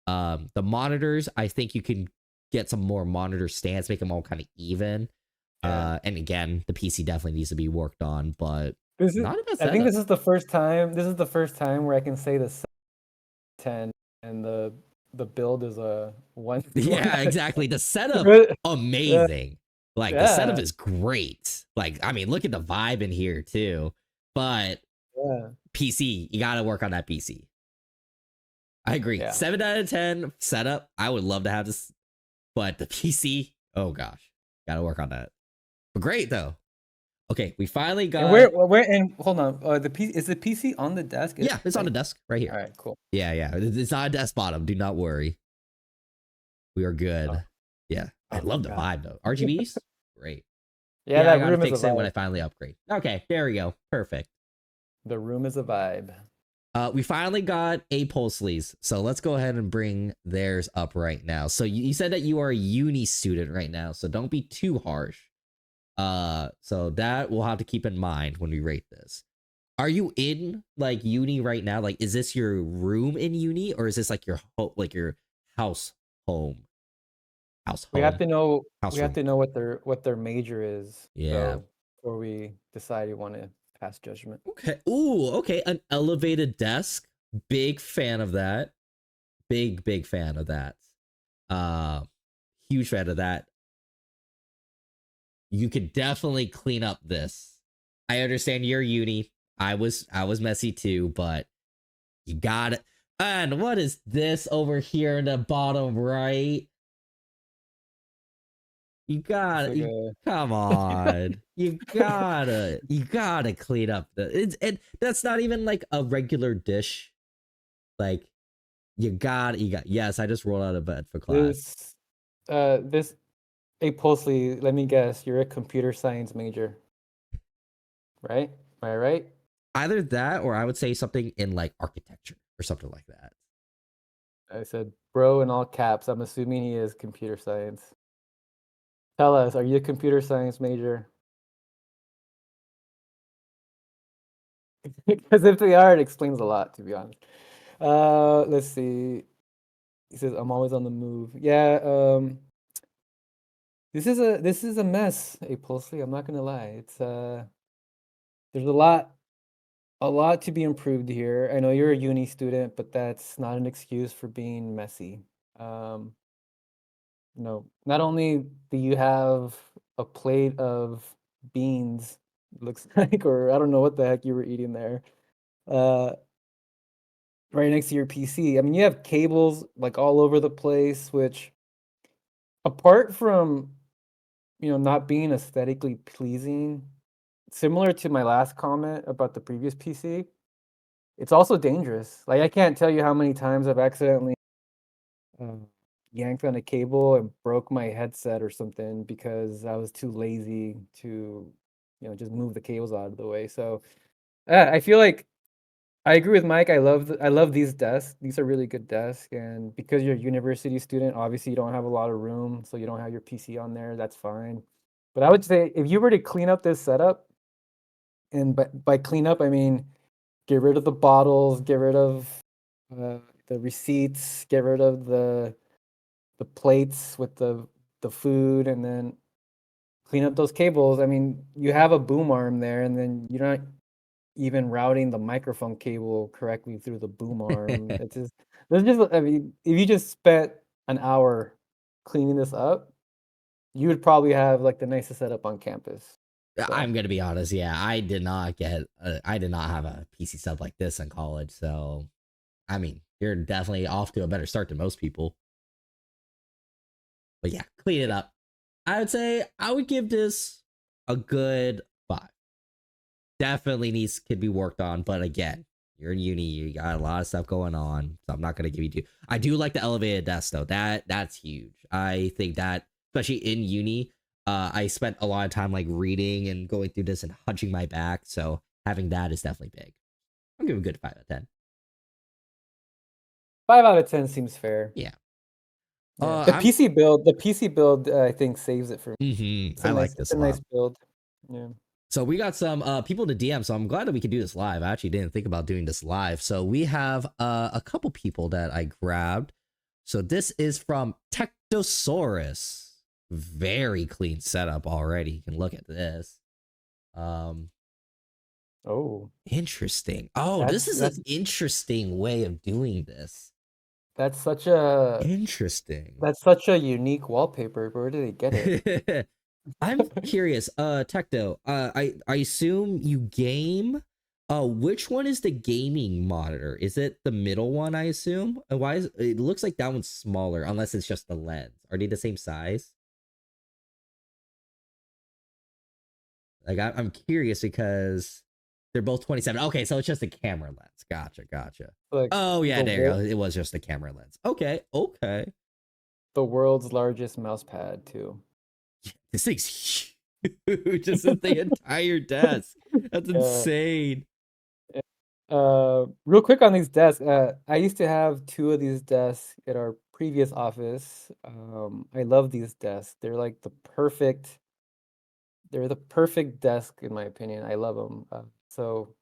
The monitors, I think you can get some more monitor stands, make them all kind of even. And again, the PC definitely needs to be worked on, but not a bad setup. I think this is the first time. This is the first time where I can say the 10 and the build is a 1. Yeah, exactly. The setup, amazing. Like the setup is great. Like, I mean, look at the vibe in here too. But PC, you gotta work on that PC. I agree. 7 out of 10 setup. I would love to have this, but the PC, oh gosh, gotta work on that. But great though. Okay, we finally And got. where and hold on. Is the PC on the desk? Yeah, it's on the Like, desk right all here. right, cool. Yeah. It's not a desk bottom. Do not worry. We are Oh, good. Yeah, I oh love the God. vibe though. RGBs, great. Yeah, Yeah, I that gotta room is a fix it when I vibe. finally upgrade. Okay, there we go. Perfect. The room is a vibe. We finally got a pulse leads, so let's go ahead and bring theirs up right now. So you said that you are a uni student right now, so don't be too harsh. So that we'll have to keep in mind when we rate this. Are you in like uni right now? Like, is this your room in uni, or is this like your like your house home, house We have home, to know house room? what their major is, Yeah. though, before we decide we want to pass judgment. Okay. Ooh. Okay. An elevated desk. Big fan of that. Big fan of that. Uh, Huge fan of that. You could definitely clean up this. I understand you're uni. I was messy too, but you got it. And what is this over here in the bottom right? You It's got like it. a Come on. You gotta clean up the it's and that's not even like a regular dish. Like you got yes, I just rolled out of bed for class. this this Hey Pulsley, let me guess, you're a computer science major, right? Am I right? Either that or I would say something in like architecture or something like that. I said bro in all caps. I'm assuming he is computer science. Tell us, are you a computer science major? Because if they are, it explains a lot, to be honest. Let's see. He says, I'm always on the move. Yeah, this is a mess, hey Pulsley, I'm not gonna lie. There's a lot to be improved here. I know you're a uni student, but that's not an excuse for being messy. Um, not only do you have a plate of beans, looks like, or I don't know what the heck you were eating there, uh, right next to your PC. I mean, you have cables like all over the place, which apart from, not being aesthetically pleasing, similar to my last comment about the previous PC, it's also dangerous. Like, I can't tell you how many times I've accidentally um, yanked on a cable and broke my headset or something because I was too lazy to, just move the cables out of the way. So, I feel like I agree with Mike. I love these desks. These are really good desks, and because you're a university student, obviously you don't have a lot of room, so you don't have your PC on there. That's fine. But I would say if you were to clean up this setup, and by clean up I mean get rid of the bottles, get rid of the receipts, get rid of the plates with the food, and then clean up those cables. I mean, you have a boom arm there, and then you're not even routing the microphone cable correctly through the boom arm. It's just there's just I mean, if you just spent an hour cleaning this up, you would probably have like the nicest setup on campus. So I'm gonna be honest. Yeah, I did not have a PC sub like this in college. So, I mean, you're definitely off to a better start than most people. But yeah, clean it up. I would say I would give this a good 5. Definitely could be worked on, but again, you're in uni, you got a lot of stuff going on, so I'm not gonna give you two. I do like the elevated desk though. That's huge. I think that especially in uni, I spent a lot of time like reading and going through this and hunching my back, so having that is definitely big. I'm giving a good 5 out of 10. 5 out of 10 seems fair. Yeah. Yeah, I'm. The PC build, I think saves it for me. I like It's this a a nice lot. build. Yeah. So we got some people to DM, so I'm glad that we could do this live. I actually didn't think about doing this live. So we have a couple people that I grabbed. So this is from Tectosaurus. Very clean setup already. You can look at this. Um Oh, Interesting. Oh, this that's is an that's interesting way of doing this. that's such a Interesting. that's such a unique wallpaper. Where did they get it? I'm curious, Tecto, I assume you game. Which one is the gaming monitor? Is it the middle one, I assume? And why is it looks like that one's smaller, unless it's just the lens. Are they the same size? Like I'm curious because they're both 27. Okay, so it's just a camera lens. Gotcha. Like Oh yeah, the there you go. It was just a camera lens. Okay. the world's largest mouse pad too. This thing's huge. This is the entire desk. That's Yeah. insane. Real quick on these desks. I used to have two of these desks at our previous office. I love these desks. They're the perfect desk in my opinion. I love them. So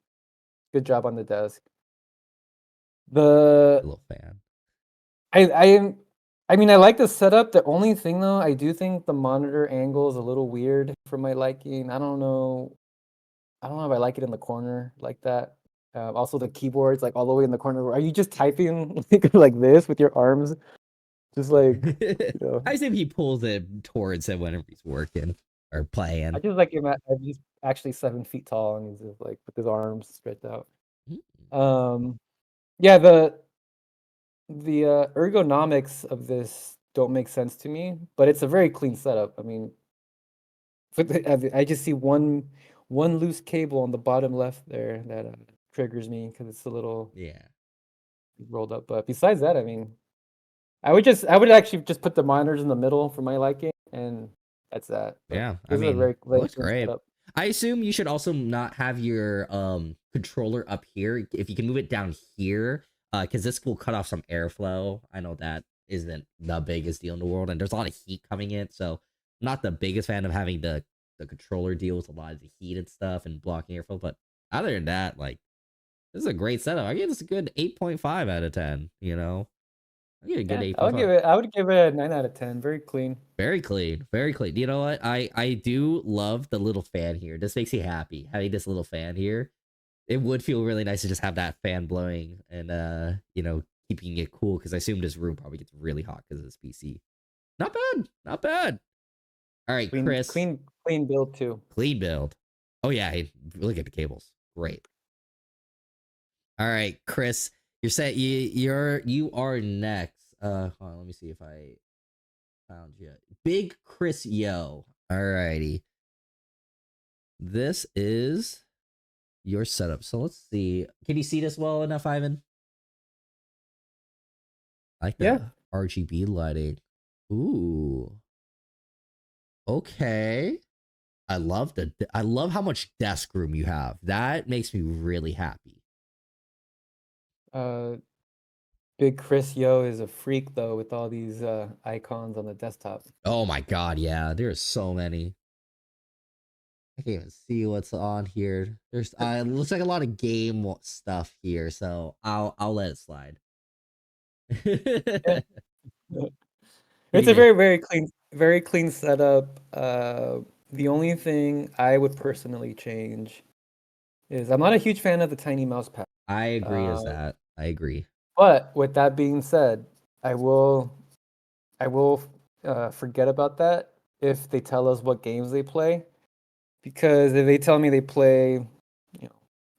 good job on the desk. A The little fan. I am I mean I like the setup. The only thing though, I do think the monitor angle is a little weird for my liking. I don't know. I don't know if I like it in the corner like that. Also the keyboard's like all the way in the corner. Are you just typing like this with your arms? Just like, you know. I think he pulls it towards it whenever he's working or I playing. just like him he's actually 7 feet tall and he's just like with his arms stretched out. Um yeah, the ergonomics of this don't make sense to me, but it's a very clean setup. I mean, I just see one loose cable on the bottom left there that triggers me because it's a little Yeah. rolled up. But besides that, I mean, I would actually just put the monitors in the middle for my liking, and that's that. But Yeah. I this is a mean, very, it very looks clean great. setup. I assume you should also not have your controller up here. If you can move it down here, because this will cut off some airflow. I know that isn't the biggest deal in the world, and there's a lot of heat coming in, so I'm not the biggest fan of having the controller deal with a lot of the heat and stuff and blocking airflow. But other than that, like this is a great setup. I give this a good 8.5 out of 10. You know, I give it a good Yeah, 8.5. I would give it a 9 out of 10. Very clean. Very clean, very clean. You know what? I do love the little fan here. This makes me happy having this little fan here. It would feel really nice to just have that fan blowing and keeping it cool because I assume this room probably gets really hot because of this PC. Not bad, not bad. All right, Clean, Chris, clean, clean build too. clean build. Oh yeah, hey, look at the cables. Great. All right, Chris, you're set. You are next. Hold on, let me see if I found you. Big Chris Yo. Alrighty. This is your setup. So let's see. Can you see this well enough, Ivan? I like Yeah. the RGB lighting. Ooh. Okay. I love how much desk room you have. That makes me really happy. Big Chris Yo is a freak though with all these icons on the desktop. Oh my god, yeah. There's so many. I can't even see what's on here. There's it looks like a lot of game stuff here, so I'll let it slide. Yeah. What do It's you a think? very clean setup. The only thing I would personally change is I'm not a huge fan of the tiny mouse pad. I agree Uh, as that. I agree. but with that being said, I will forget about that if they tell us what games they play. Because if they tell me they play,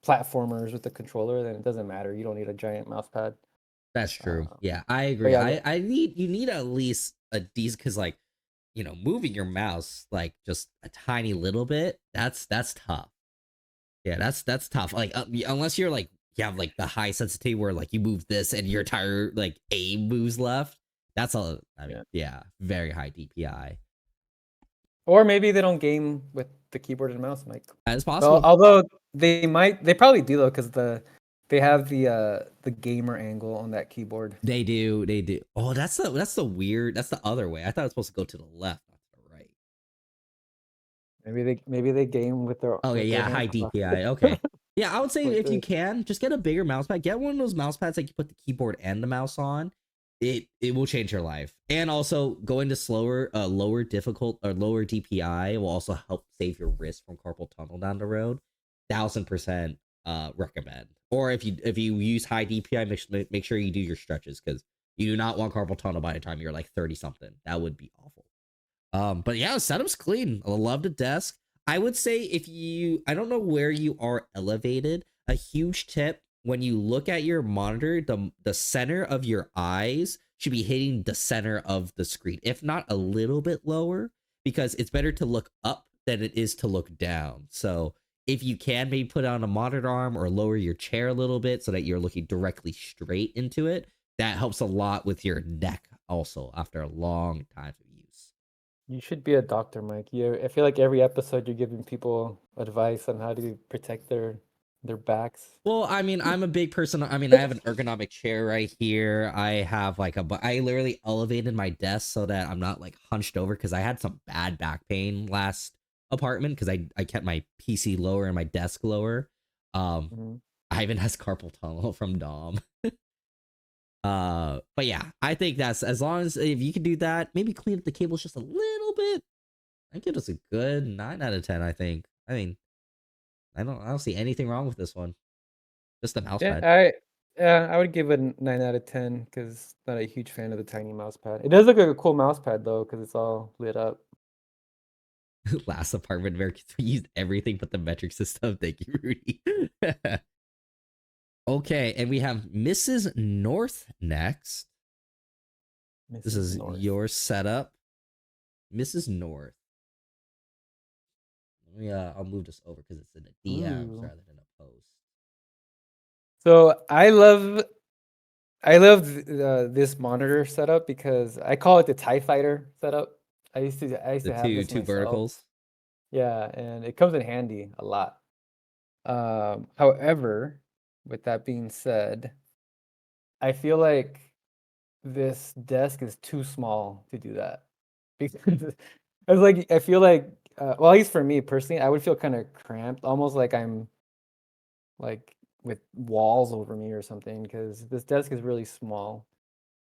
platformers with the controller, then it doesn't matter. You don't need a giant mouse pad. That's true. Uh, Yeah, I but agree. yeah, I need you need at least a decent because like moving your mouse like just a tiny little bit that's tough. Yeah, that's tough. Like unless you're like you have like the high sensitivity where like you move this and your entire like aim moves left. That's all. I mean, yeah. yeah, very high DPI. Or maybe they don't game with the keyboard and mouse, Mike. It's Well, possible. although they probably do though, because they have the gamer angle on that keyboard. They do. They do. Oh, that's the weird. That's the other way. I thought it was supposed to go to the left, not to the right. Maybe they game Okay, with their yeah, hands high crossed. DPI. Okay. Yeah, I would say Like if you this. can, just get a bigger mouse pad. Get one of those mouse pads that you put the keyboard and the mouse on. It will change your life. And also going to lower difficult or lower DPI will also help save your wrist from carpal tunnel down the road. 1000% recommend. Or if you use high DPI, make sure you do your stretches because you do not want carpal tunnel by the time you're like 30 something. That would be awful. But yeah, the setup's clean. I love the desk. I would say I don't know where you are elevated. A huge tip when you look at your monitor, the center of your eyes should be hitting the center of the screen, if not a little bit lower, because it's better to look up than it is to look down. So if you can maybe put on a monitor arm or lower your chair a little bit so that you're looking directly straight into it, that helps a lot with your neck also after a long time of use. You should be a doctor, Mike. I feel like every episode you're giving people advice on how to protect their backs. Well, I mean, I'm a big person. I mean, I have an ergonomic chair right here. I have like I literally elevated my desk so that I'm not like hunched over because I had some bad back pain last apartment because I kept my PC lower and my desk lower. Mhm. I even has carpal tunnel from Dom. But yeah, I think that's as long as if you can do that, maybe clean up the cables just a little bit. I give us a good 9 out of 10. I think. I mean, I don't see anything wrong with this one. Just the mouse Yeah, pad. I would give it a 9 out of 10 because not a huge fan of the tiny mouse pad. It does look like a cool mouse pad though because it's all lit up. Last apartment where we used everything but the metric system. Thank you, Rudy. Okay, and we have Mrs. North next. This Mrs. is North. your setup. Mrs. North. Yeah, I'll move this over because it's in a DMs Ooh. rather than a post. So I love this monitor setup because I call it the TIE Fighter setup. I used to The have this two myself. verticals. Yeah, and it comes in handy a lot. However, with that being said, I feel like this desk is too small to do that. Because I feel like well, at least for me personally, I would feel kind of cramped, almost like I'm like with walls over me or something, because this desk is really small.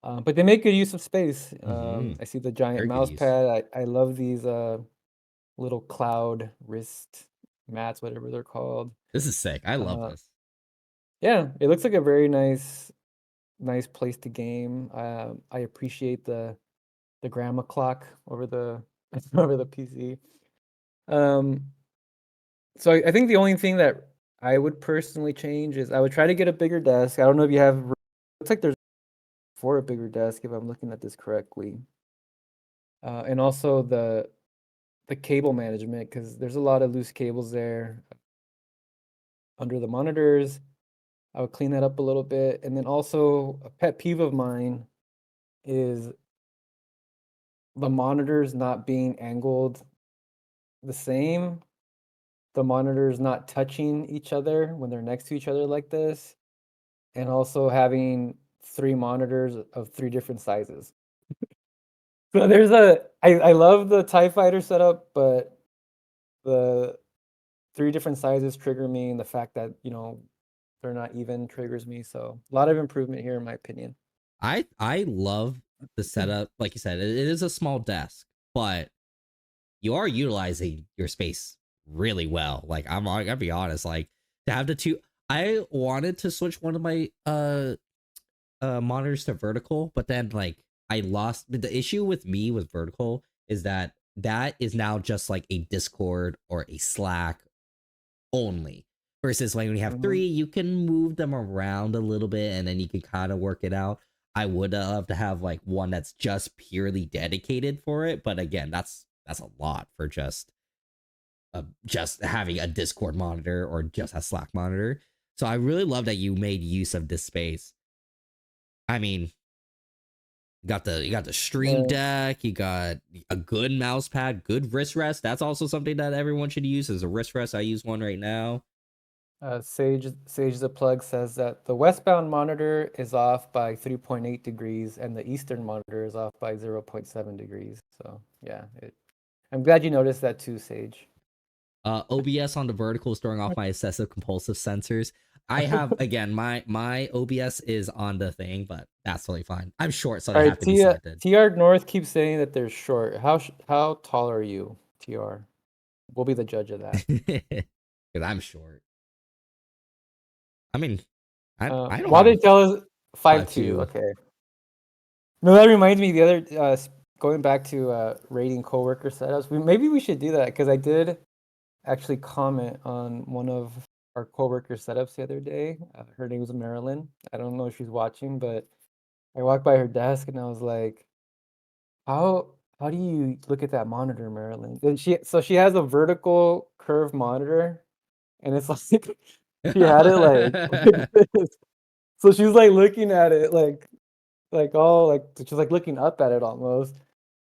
But they make good use of space. Mm-hmm. I see the giant Very good mouse use. pad. I love these little cloud wrist mats, whatever they're called. This is sick. I love Uh, this. yeah, it looks like a very nice place to game. I appreciate the grandma clock over the over the PC. Um, so I think the only thing that I would personally change is I would try to get a bigger desk. I don't know if you have. Looks like there's for a bigger desk if I'm looking at this correctly. And also the cable management because there's a lot of loose cables there under the monitors. I would clean that up a little bit, and then also a pet peeve of mine is the monitors not being angled the same, the monitors not touching each other when they're next to each other like this, and also having 3 monitors of 3 different sizes. So I love the TIE Fighter setup, but the 3 different sizes trigger me, and the fact that, they're not even triggers me, so a lot of improvement here in my opinion. I love the setup. Like you said, it is a small desk, but you are utilizing your space really well. Like I gotta be honest, like to have the two. I wanted to switch one of my monitors to vertical, but then like I lost. But the issue with me with vertical is that that is now just like a Discord or a Slack only. Versus when you have Mhm. three, you can move them around a little bit and then you can kind of work it out. I would love to have like one that's just purely dedicated for it, but again, that's a lot for just having a Discord monitor or just a Slack monitor. So I really love that you made use of this space. I mean, you got the stream Yeah. deck, you got a good mouse pad, good wrist rest. That's also something that everyone should use as a wrist rest. I use one right now. Sage the plug says that the westbound monitor is off by 3.8 degrees and the eastern monitor is off by 0.7 degrees. So yeah, I'm glad you noticed that too, Sage. OBS on the vertical is throwing off my obsessive compulsive sensors. I have again my OBS is on the thing, but that's totally fine. I'm short, so they All have right, to be slanted. TR North keeps saying that they're short. How tall are you, TR? We'll be the judge of that. Because I'm short. I mean, I don't Why have did tell us 5'2"? 5'2". Okay. No, that reminds me the other going back to rating coworker setups. Maybe we should do that because I did actually comment on one of our coworker setups the other day. Her name was Marilyn. I don't know if she's watching, but I walked by her desk and I was like, how do you look at that monitor, Marilyn? And she has a vertical curved monitor, and it's like she had it like this. So she's like looking at it like all like she's like looking up at it almost.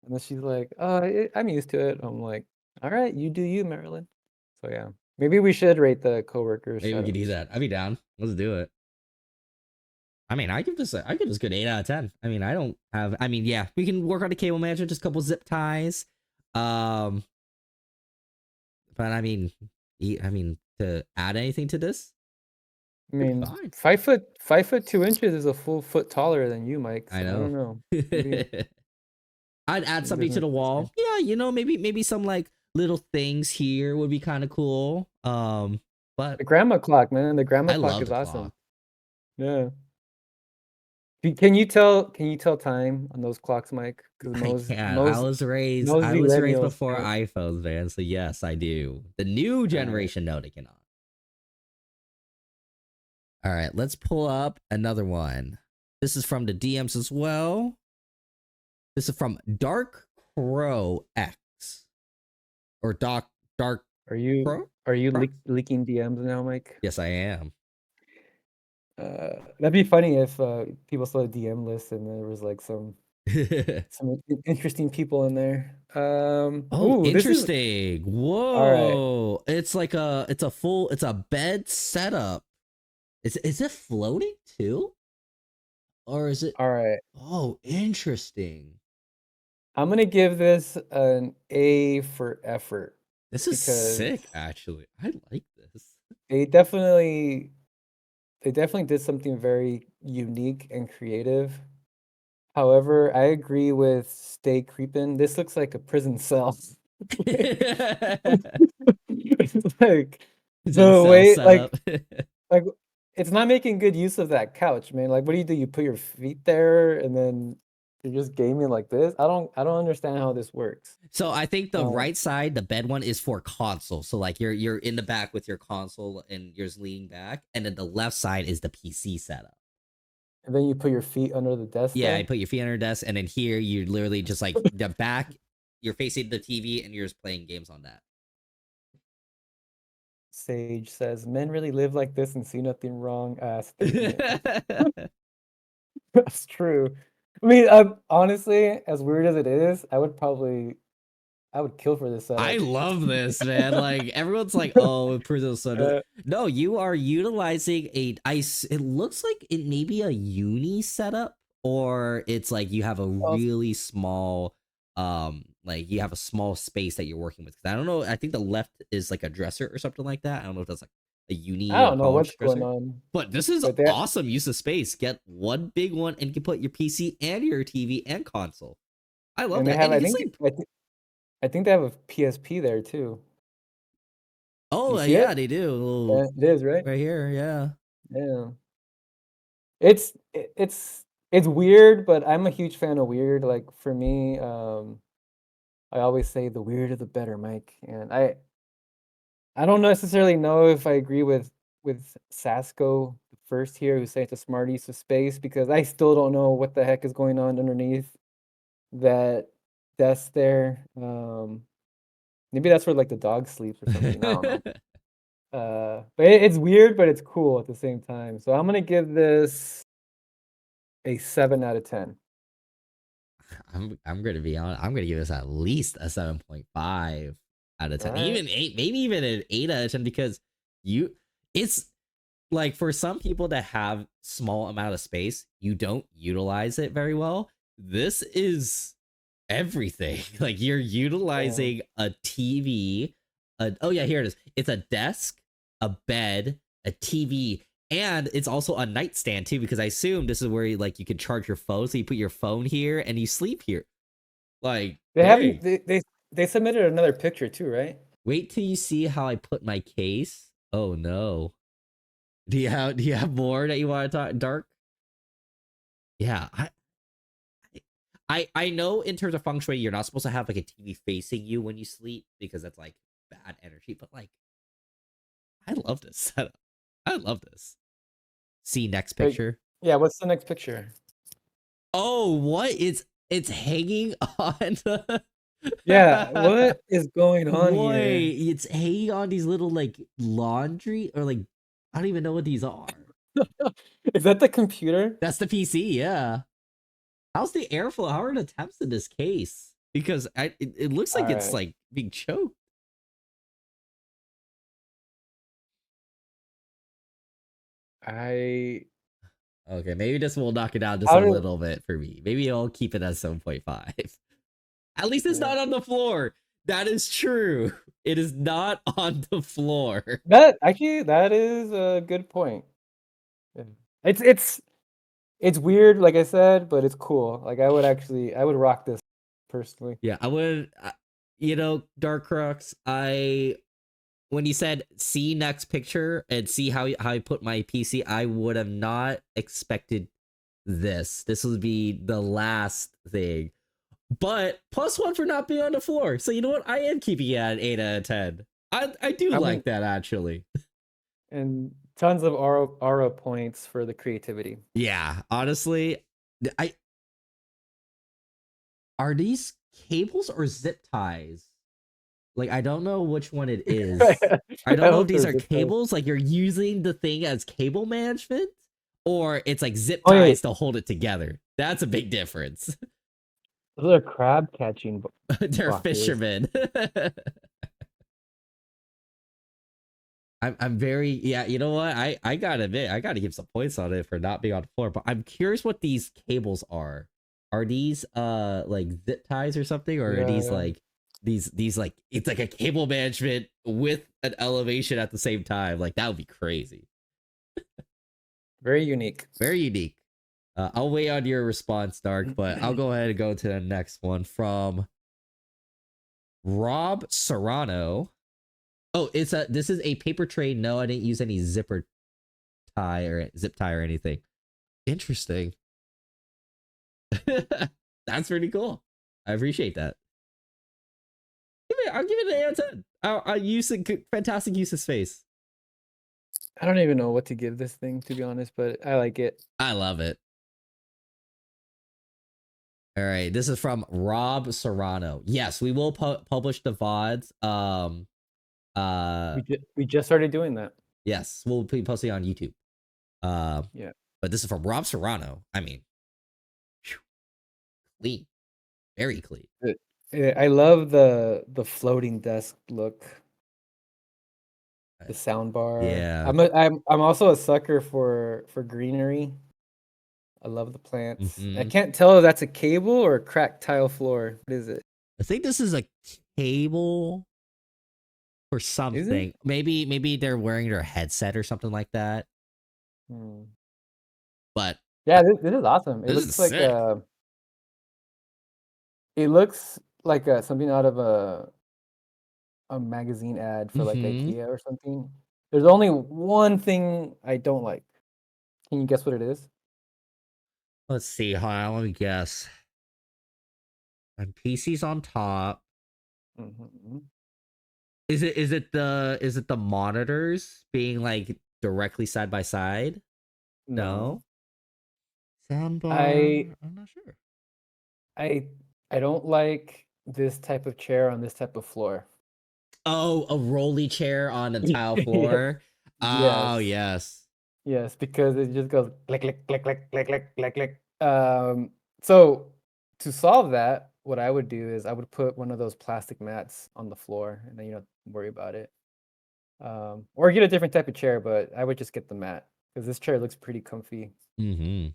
And then she's like, I'm used to it. I'm like, all right, you do you, Marilyn. So yeah, maybe we should rate the coworkers Maybe we could do setups. that. I'd be down. Let's do it. I mean, I give this a good 8 out of 10. I mean, I don't have. I mean, yeah, we can work on a cable management, just a couple zip ties. Um, but I mean, I mean, to add anything to this, I it'd be mean, fine. 5'2" is a full foot taller than you, Mike. I So I know. don't know. Maybe I'd add maybe there's something to no the chemistry. wall. Yeah, maybe some like little things here would be kind of cool. But The grandma clock, man. The grandma I clock love is the awesome. clock. Yeah. Can you tell time on those clocks, Mike? Because I most can't. most I most was raised millennials before can't. iPhones, man. So yes, I do. The new All right. generation, no, they cannot. All right, let's pull up another one. This is from the DMs as well. This is from Dark Crow X or Dark Are you Crow. are you Crow? leaking DMs now, Mike? Yes, I am. That'd be funny if people saw a DM list and there was like some interesting people in there. Oh, Ooh, this is interesting. all right. Whoa. It's a bed setup. Is it floating too? Or is it All right. Oh, interesting. I'm gonna give this an A for effort This is because sick, actually. I like this. they definitely they definitely did something very unique and creative. However, I agree with Stay Creepin'. This looks like a prison cell. Like, it's like It's in the cell way setup. like it's not making good use of that couch, man. Like, what do? You put your feet there and then you're just gaming like this? I don't understand how this works. So I think the Um, right side, the bed one, is for console. So like you're in the back with your console and you're just leaning back, and then the left side is the PC setup. and then you put your feet under the desk Yeah, you there. put your feet on your desk, and then here you're literally just like the back. You're facing the TV, and you're just playing games on that. Sage says, "Men really live like this and see nothing wrong." Statement. That's true. I mean, honestly, as weird as it is, I would kill for this I setup. love this, man. Like everyone's like, "Oh, prison soda." Uh, No, you are utilizing a ice. It looks like it may be a uni setup, or it's like you have a well, really small, like you have a small space that you're working with. 'Cause I don't know. I think the left is like a dresser or something like that. I don't know if that's like a I uni don't know what's college going dresser. on, But this is but they awesome use of space. Get one big one, and you can put your PC and your TV and console. I love and they that, have and you can sleep. I think they have a PSP there too. Do you Oh see yeah, it? they do. Yeah, it is, right? Right here, yeah. Yeah. It's weird, but I'm a huge fan of weird. Like for me, I always say the weirder the better, Mike. And I don't necessarily know if I agree with Sasko first here, who say it's a smart use of space, because I still don't know what the heck is going on underneath that desk there. Maybe that's where like the dog sleeps or something. I don't know. But it's weird, but it's cool at the same time. So I'm gonna give this a 7 out of 10. I'm gonna be honest. I'm gonna give this at least a 7.5 out of All 10. right. Even eight, maybe even an 8 out of 10 because you it's like for some people that have small amount of space, you don't utilize it very well. This is everything. Like you're Yeah. utilizing a TV. Oh yeah, here it is. It's a desk, a bed, a TV, and it's also a nightstand too. Because I assume this is where you can charge your phone. So you put your phone here and you sleep here. Like, They haven't dang. they submitted another picture too, right? Wait till you see how I put my case. Oh no. Do you have more that you want to talk dark? Yeah, I know in terms of feng shui, you're not supposed to have like a TV facing you when you sleep because that's like bad energy. But like, I love this setup. I love this. See next Wait, picture. yeah, what's the next picture? Oh, what is? it's hanging on the Yeah, what is going on Wait, here? it's hanging on these little like laundry or like I don't even know what these are. Is that the computer? That's the PC, yeah. How's the airflow? How are the temps in this case? Because it looks All like it's right. like being choked. I Okay, maybe this will knock it down just a how did little bit for me. Maybe I'll keep it at 7.5. At least it's yeah. not on the floor. That is true. It is not on the floor. That actually that is a good point. Yeah. It's weird, like I said, but it's cool. Like I would rock this personally. Yeah, I would. Dark Crux. When you said see next picture and see how I put my PC, I would have not expected this. This would be the last thing. But +1 for not being on the floor. So you know what? I am keeping it at 8 out of 10. I do I'm like that actually. and tons of aura points for the creativity. Yeah, honestly, I are these cables or zip ties? Like I don't know which one it is. I I don't know if hope these there's are zip ties. cables, like you're using the thing as cable management, or it's like zip Oh yeah, ties to hold it together. That's a big difference. those are crab catching They're boxes. fishermen. I'm very yeah. You know what? I gotta admit, I gotta give some points on it for not being on the floor. But I'm curious what these cables are. Are these like zip ties or something, or are Yeah, these yeah. like these like it's like a cable management with an elevation at the same time? Like that would be crazy. Very unique. Very unique. I'll wait on your response, Dark, but I'll go ahead and go to the next one from Rob Serrano. Oh, this is a paper tray. No, I didn't use any zip tie or anything. Interesting. That's pretty cool. I appreciate that. I'll give it an 8 out of 10. I'll use a fantastic use of space. I don't even know what to give this thing, to be honest, but I like it. I love it. All right, this is from Rob Serrano. Yes, we will publish the VODs. Uh, We just started doing that. yes, we'll be posting on YouTube. Uh, Yeah. but this is from Rob Serrano. I mean, whew, clean, very clean. I love the floating desk look, the Uh, sound bar. Yeah. I'm also a sucker for greenery. I love the plants. I Mm-hmm. can't tell if that's a cable or a cracked tile floor. What is it? I think this is a cable or Is it? something. Maybe they're wearing their headset or something like that. Hmm. But Yeah, this is awesome. this is sick. It looks like something out of a magazine ad for like Mm-hmm. IKEA or something. There's only one thing I don't like. Can you guess what it is? Let's see. Hold on, let me guess. And PC's on top. Mhm. Is it the monitors being like directly side by side? No. No. I Soundbar. I'm not sure. I I don't like this type of chair on this type of floor. Oh, a rolly chair on a tile Yeah. floor. Oh Yes. yes. Yes, because it just goes click, click, click, click, click, click, click, click. So to solve that, what I would do is I would put one of those plastic mats on the floor, and then you don't worry about it. Or get a different type of chair, but I would just get the mat because this chair looks pretty comfy. Mm-hmm.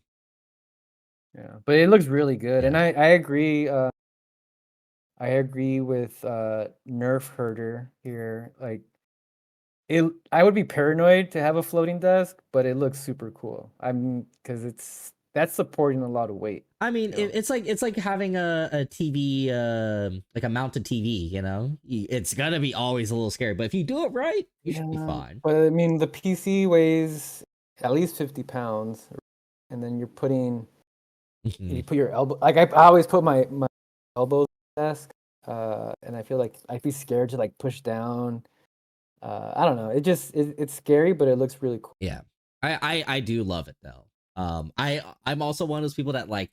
Yeah, but it looks really good, and Yeah. I agree. I agree with Nerf Herder here. Like I would be paranoid to have a floating desk, but it looks super cool. I'm because that's supporting a lot of weight, I mean, you know. it's like having a TV, like a mounted TV. It's gonna be always a little scary, but if you do it right, you should be Yeah, fine. but I mean the PC weighs at least 50 pounds, and then Mhm. you put your elbow. Like I always put my elbows on the desk, and I feel like I'd be scared to like push down. I don't know. It's scary, but it looks really cool. Yeah, I do love it though. I'm also one of those people that like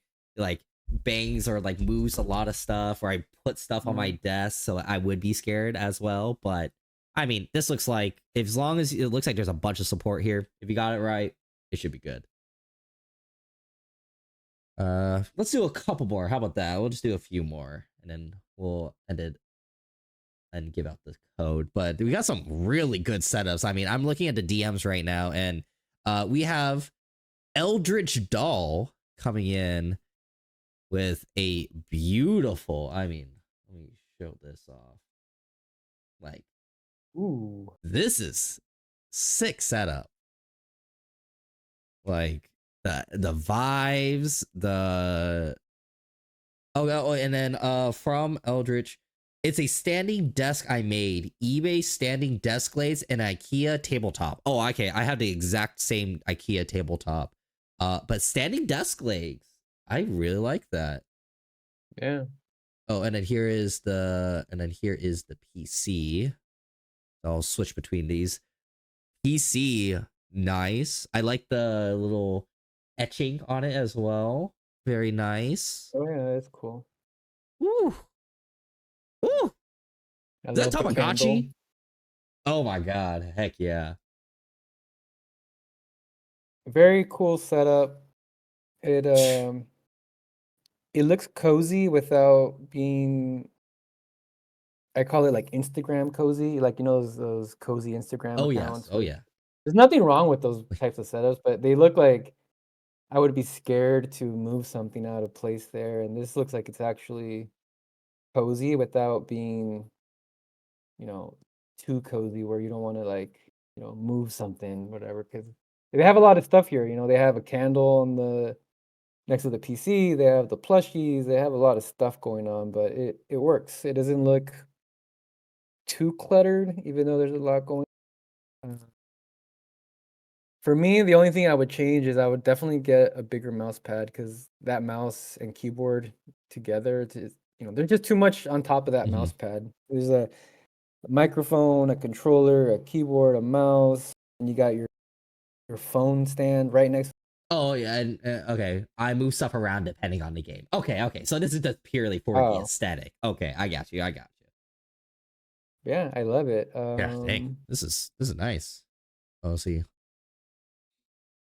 bangs or like moves a lot of stuff, or I put stuff on my desk, so I would be scared as well. But I mean, this looks like, as long as it looks like there's a bunch of support here, if you got it right, it should be good. Let's do a couple more. How about that? We'll just do a few more, and then we'll end it and give out the code. But we got some really good setups. I mean, I'm looking at the DMs right now, and we have Eldritch Doll coming in with a beautiful, I mean, let me show this off. Like, Ooh, this is sick setup. Like the vibes, the and then from Eldritch, it's a standing desk I made, eBay standing desk glades, and IKEA tabletop. Oh, okay, I have the exact same IKEA tabletop. But standing desk glades, I really like that. yeah. Oh, and then here is the PC. I'll switch between these. PC, nice. I like the little etching on it as well. Very nice. Oh yeah, that's cool. Woo. Woo. I The love the candle. Tamagotchi. Oh my god. Heck yeah. Very cool setup. It it looks cozy without being, I call it like Instagram cozy, like those cozy Instagram Oh yes. accounts Oh where yeah. there's nothing wrong with those types of setups, but they look like I would be scared to move something out of place there, and this looks like it's actually cozy without being, you know, too cozy where you don't wanna, like, move something, whatever. Because they have a lot of stuff here, they have a candle on the next to the PC, they have the plushies, they have a lot of stuff going on, but it works. It doesn't look too cluttered, even though there's a lot going on. For me, the only thing I would change is I would definitely get a bigger mouse pad because that mouse and keyboard together, they're just too much on top of that Mhm. mouse pad. There's a microphone, a controller, a keyboard, a mouse, and you got your phone stand right next. Oh yeah, and okay. I move stuff around depending on the game. Okay, okay. So this is just purely for the Oh, aesthetic. Okay, I got you. I got you. yeah, I love it. Yeah, dang. This is nice. Oh, let's see.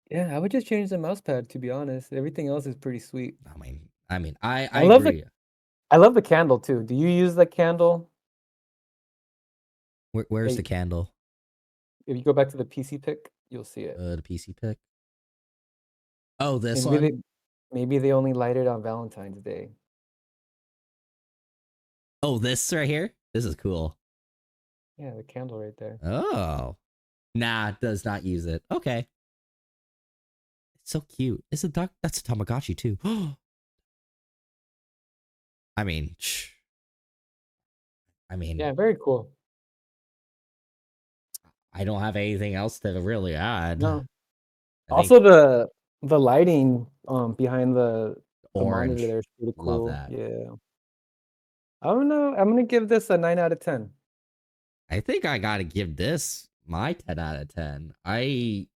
Yeah, I would just change the mouse pad, to be honest. Everything else is pretty sweet. I I love the agree. I love the candle too. Do you use the candle? Where's the Hey, candle? if you go back to the PC pic, you'll see it. The PC pick. Oh, this And maybe one. maybe they only light it on Valentine's Day. Oh, this right here. This is cool. Yeah, the candle right there. Oh, nah, does not use it. Okay, it's so cute. It's a duck. That's a Tamagotchi too. I mean, I mean, Yeah, very cool. I don't have anything else to really add. No. I think Also the lighting behind the monitor orange. there is pretty Love cool. that. Yeah. I don't know. I'm gonna give this a 9 out of 10. I think I gotta give this my 10 out of 10. I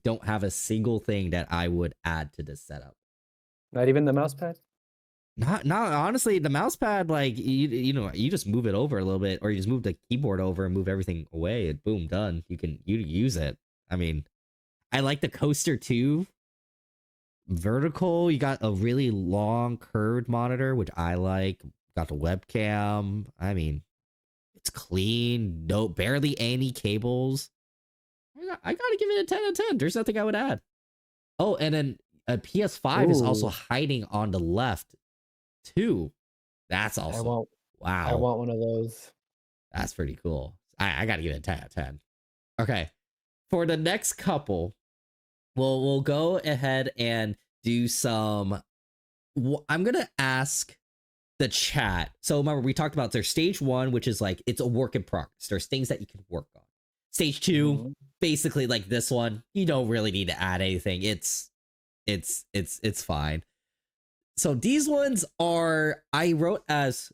don't have a single thing that I would add to this setup. Not even the mouse pad? Not honestly, the mouse pad, like you just move it over a little bit, or you just move the keyboard over and move everything away, and boom, done. You use it. I mean, I like the coaster too. Vertical, you got a really long curved monitor, which I like. Got the webcam. I mean, it's clean, no barely any cables. I gotta give it a 10 out of 10. There's nothing I would add. Oh, and then a PS5 is also Ooh, hiding on the left too. That's I also, want I wow. want one of those. That's pretty cool. I gotta give it a 10 out of 10. Okay. For the next couple, we'll go ahead and do some. I'm gonna ask the chat. So remember, we talked about there's stage one, which is like it's a work in progress. There's things that you can work on. Stage two, Mhm. basically like this one, you don't really need to add anything. It's fine. So these ones are, I wrote as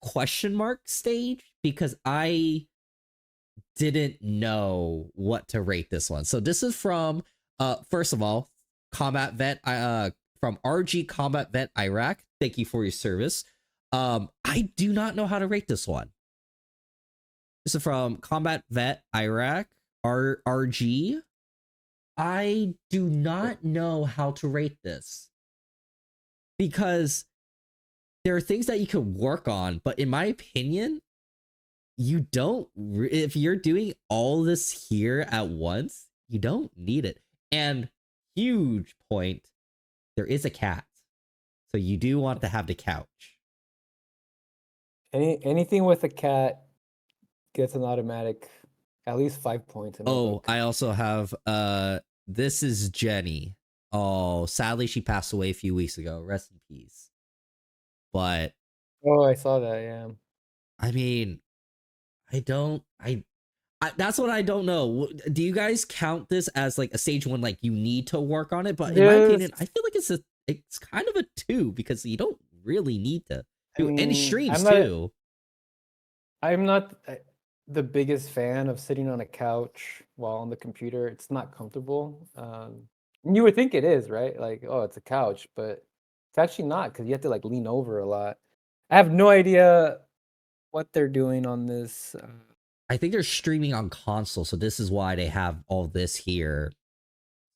question mark stage because I didn't know what to rate this one. So this is from first of all, combat vet from RG Combat Vet Iraq. Thank you for your service. I do not know how to rate this one. This is from Combat Vet Iraq RG. I do not know how to rate this because there are things that you could work on, but in my opinion, you don't. If you're doing all this here at once, you don't need it. And huge point, there is a cat, so you do want to have the couch. Anything with a cat gets an automatic, at least 5 points in my book. I also have this is Jenny. Oh, sadly she passed away a few weeks ago. Rest in peace. But I saw that. Yeah. I mean, I that's what I don't know. Do you guys count this as like a stage 1, like you need to work on it? But in my opinion, I feel like it's kind of a 2 because you don't really need to do any streams too. I'm not the biggest fan of sitting on a couch while on the computer. It's not comfortable. You would think it is, right? Like, oh, it's a couch, but it's actually not because you have to like lean over a lot. I have no idea what they're doing on this. I think they're streaming on console, so this is why they have all this here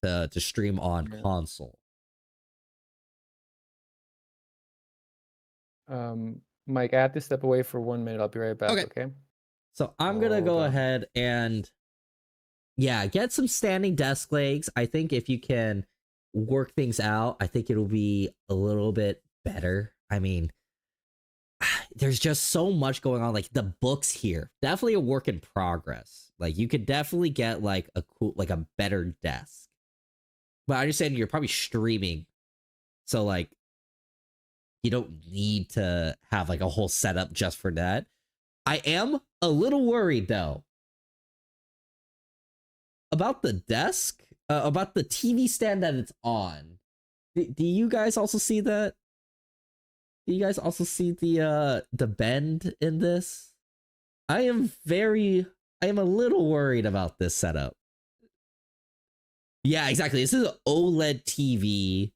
to stream on console. Mike, I have to step away for 1 minute. I'll be right back. Okay. So I'm gonna go ahead and get some standing desk legs. I think if you can work things out, I think it'll be a little bit better. I mean, there's just so much going on. Like the books here, definitely a work in progress. Like you could definitely get like a cool, like a better desk. But I understand you're probably streaming, so like you don't need to have like a whole setup just for that. I am a little worried though about the desk, about the TV stand that it's on. Do you guys also see that? Do you guys also see the bend in this? I am a little worried about this setup. Yeah, exactly. This is an OLED TV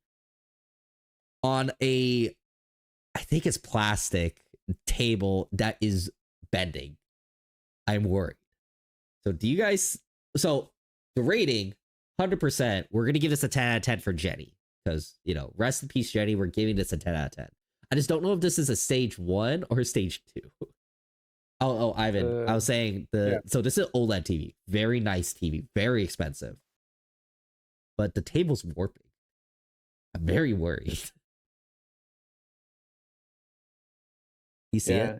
on a, I think it's plastic table that is bending. I'm worried. So do you guys, so the rating, 100%, we're going to give this a 10 out of 10 for Jenny. Because, you know, rest in peace, Jenny. We're giving this a 10 out of 10. I just don't know if this is a stage 1 or stage 2. Oh, Ivan, I was saying so this is an OLED TV. Very nice TV. Very expensive. But the table's warping. I'm very worried. You see it?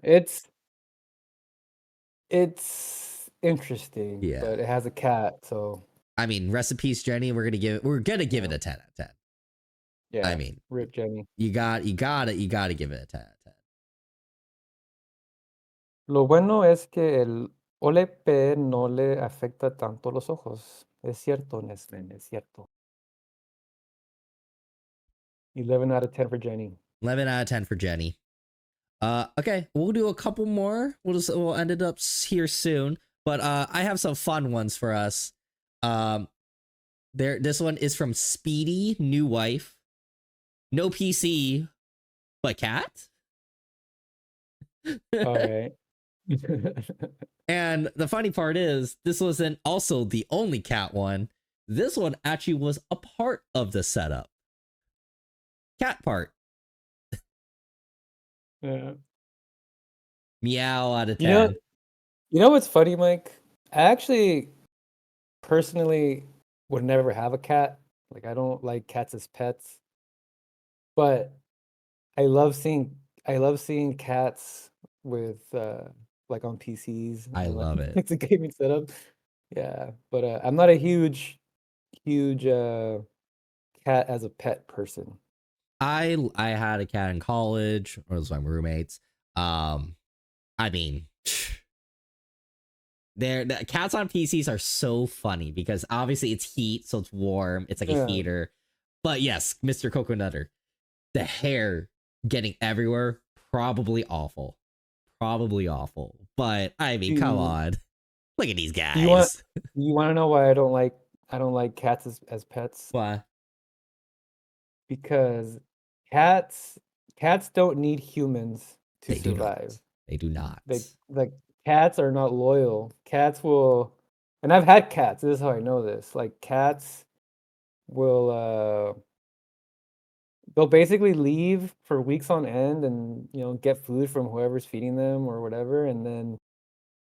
It's interesting, but it has a cat, so I mean, rest in peace, Jenny. We're gonna give it a 10 out of 10. Yeah. I mean, rip Jenny. You gotta give it a 10 out of 10. Lo bueno es que el OLED no le afecta tanto los ojos. Es cierto, Neslen, es cierto. 11 out of 10 for Jenny. 11 out of 10 for Jenny. Okay, we'll do a couple more. We'll end it up here soon. But I have some fun ones for us. This one is from Speedy New Wife. No PC, but cat. Okay. And the funny part is, this wasn't also the only cat one. This one actually was a part of the setup. Cat part. Yeah. Meow out of 10. You know what's funny, Mike? I actually personally would never have a cat. Like I don't like cats as pets. But I love seeing cats with like on PCs. I love it. It's a gaming setup. Yeah, but I'm not a huge cat as a pet person. I had a cat in college, or those were my roommates. I mean, the cats on PCs are so funny because obviously it's heat, so it's warm. It's like a heater. But yes, Mr. Coconutter, the hair getting everywhere, probably awful. But I mean, come on, look at these guys. You want to know why I don't like cats as pets? Why? Because cats cats don't need humans to They do survive. not. They do not. Like cats are not loyal. Cats will, and I've had cats. This is how I know this. Like cats will they'll basically leave for weeks on end and get food from whoever's feeding them or whatever, and then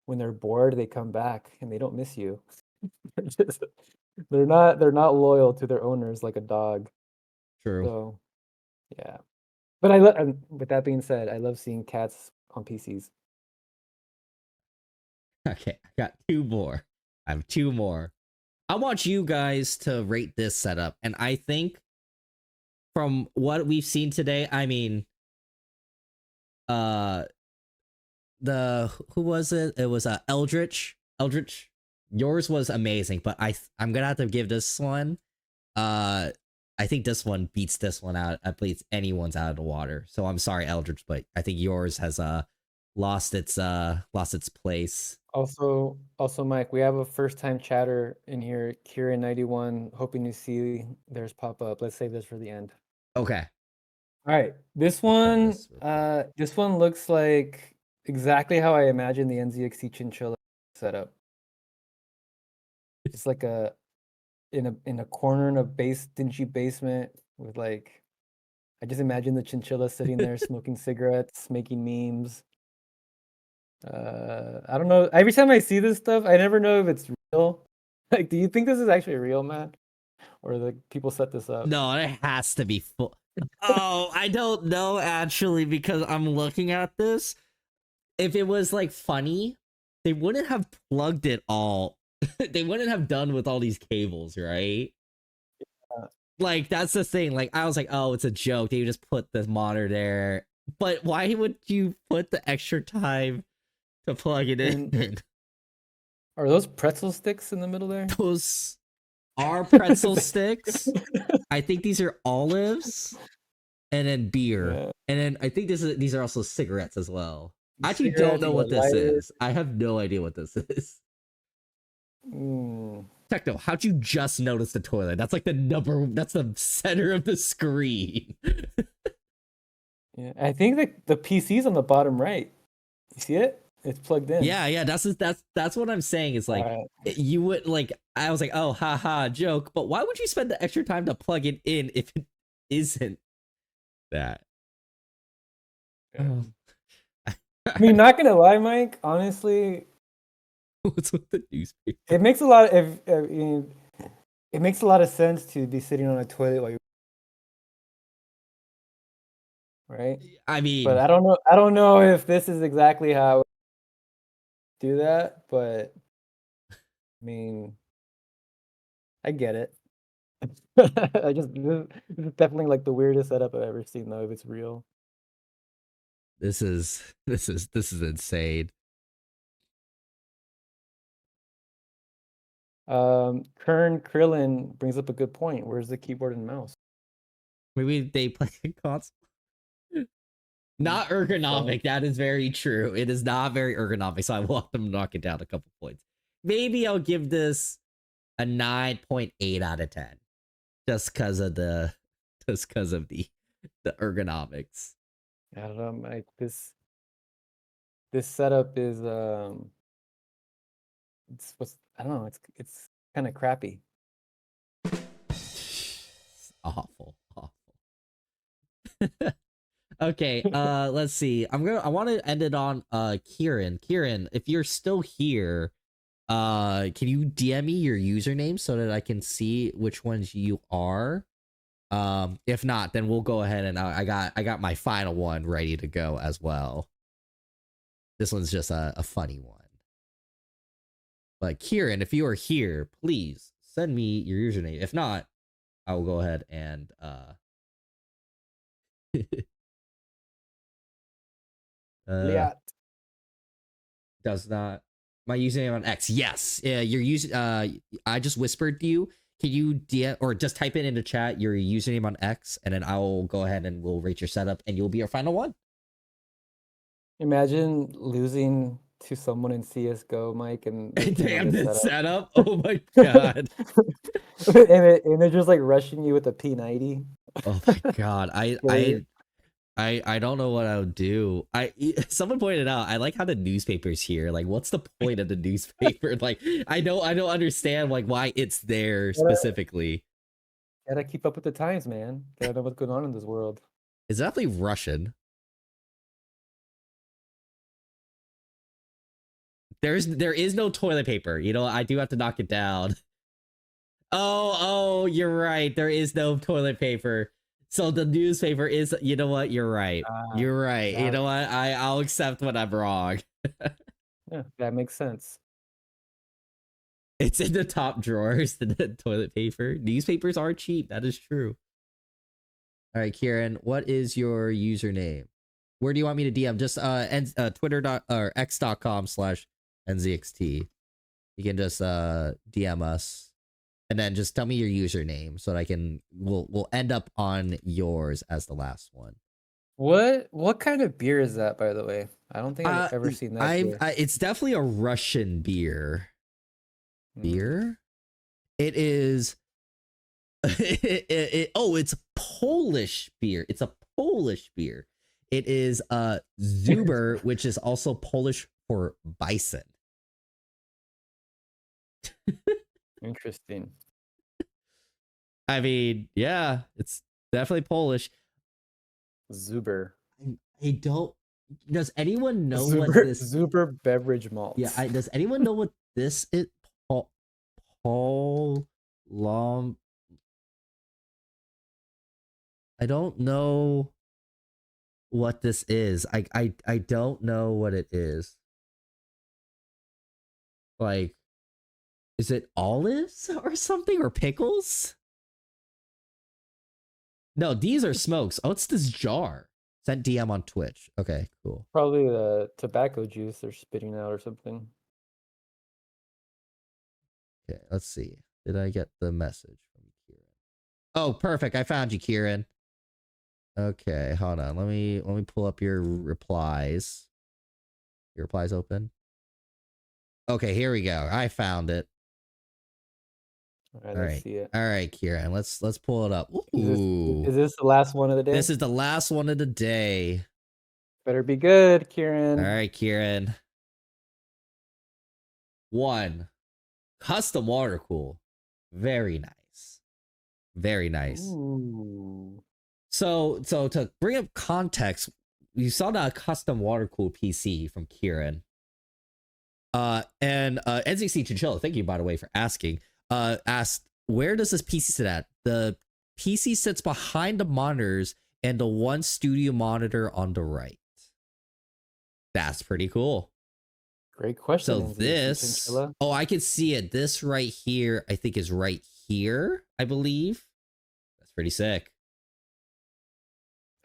when they're bored, they come back and they don't miss you. They're just they're not loyal to their owners like a dog. True. So yeah. But I love with that being said, I love seeing cats on PCs. Okay, I got two more. I have two more. I want you guys to rate this setup, and I think from what we've seen today, I mean, the who was it? It was Eldritch. Eldritch, yours was amazing, but I'm gonna have to give this one. I think this one beats this one out. At least anyone's out of the water. So I'm sorry, Eldritch, but I think yours has lost its place. Also, Mike, we have a first-time chatter in here, Kieran91, hoping to see theirs pop up. Let's save this for the end. Okay. All right, this one looks like exactly how I imagine the NZXT chinchilla setup. It's like in a corner in a dingy basement with like, I just imagine the chinchilla sitting there smoking cigarettes, making memes. I don't know. Every time I see this stuff, I never know if it's real. Like, do you think this is actually real, man? Or the people set this up? No, it has to be full. Oh, I don't know actually, because I'm looking at this. If it was like funny, they wouldn't have plugged it all. They wouldn't have done with all these cables, right? Like, that's the thing. Like, I was like, oh, it's a joke. They just put the monitor there. But why would you put the extra time to plug it in? Are those pretzel sticks in the middle there? Those are pretzel sticks. I think these are olives, and then beer, and then I think these are also cigarettes as well. I actually don't know what this is. I have no idea what this is. Techno, how'd you just notice the toilet? That's like that's the center of the screen. Yeah, I think the PC's on the bottom right. You see it? It's plugged in. Yeah, that's what I'm saying. Is like you would like. I was like, oh, haha, joke. But why would you spend the extra time to plug it in if it isn't that? I mean, not gonna lie, Mike. Honestly, what's with the newspaper? It makes a lot of it makes a lot of sense to be sitting on a toilet while you're right. I mean, but I don't know. I don't know if this is exactly how I would do that, but I mean, I get it. This is definitely like the weirdest setup I've ever seen, though. If it's real, this is insane. Kern Krillin brings up a good point. Where's the keyboard and mouse? Maybe they play a console. Not ergonomic. That is very true. It is not very ergonomic, so I want them to knock it down a couple points. Maybe I'll give this a 9.8 out of 10. Just because of the ergonomics. I don't know, Mike. This setup is I don't know, it's kind of crappy. Awful. Okay, let's see. I want to end it on Kieran. Kieran, if you're still here, can you DM me your username so that I can see which ones you are? If not, then we'll go ahead and I got my final one ready to go as well. This one's just a funny one. But Kieran, if you are here, please send me your username. If not, I will go ahead and does not my username on X. Yes. Your I just whispered to you. Can you DM or just type it into chat your username on X, and then I will go ahead and we'll rate your setup, and you'll be our final one. Imagine losing to someone in CS:GO, Mike, and damn this setup. Oh my god. and they're just like rushing you with a P90. Oh my god. I don't know what I would do. Someone pointed out I like how the newspaper's here. Like, what's the point of the newspaper? Like, I don't understand like why it's there Gotta, specifically. gotta keep up with the times, man. Gotta know what's going on in this world. It's definitely Russian. There is no toilet paper. You know, I do have to knock it down. Oh, you're right. There is no toilet paper. So the newspaper is, you know what? You're right. Ah, You're right. You that know what? I'll accept when I'm wrong. yeah, that makes sense. It's in the top drawers, the toilet paper. Newspapers are cheap. That is true. All right, Kieran, what is your username? Where do you want me to DM? Just Twitter or x.com/NZXT. You can just DM us and then just tell me your username so that we'll end up on yours as the last one. What kind of beer is that, by the way? I don't think I've Uh, ever seen that beer. it's definitely a Russian beer. Mm. Beer? It is. It's Polish beer. It's a Polish beer. It is Zuber, which is also Polish for bison. Interesting. I mean, yeah, it's definitely Polish. Zuber. I don't. Does anyone know what Zuber this? Zuber beverage malts. Yeah, does anyone know what this is? Paul Lom. I don't know what this is. I don't know what it is. Like, is it olives or something or pickles? No, these are smokes. Oh, it's this jar. Sent DM on Twitch. Okay, cool. Probably the tobacco juice they're spitting out or something. Okay, let's see. Did I get the message from Kieran? Oh, perfect. I found you, Kieran. Okay, hold on. Let me pull up your replies. Your replies open. Okay, here we go. I found it. All right, All let's right. see it. All right, Kieran. Let's pull it up. Is Ooh. this the last one of the day? This is the last one of the day. Better be good, Kieran. All right, Kieran. 1. Custom water cool. Very nice. Very nice. Ooh. So to bring up context, you saw that custom water cool PC from Kieran. And NZXT Chinchilla, thank you by the way for asking. Asked, where does this PC sit at? The PC sits behind the monitors and the one studio monitor on the right. That's pretty cool. Great question. So NZXT this, Chinchilla. I can see it. This right here, I think is right here, I believe. That's pretty sick.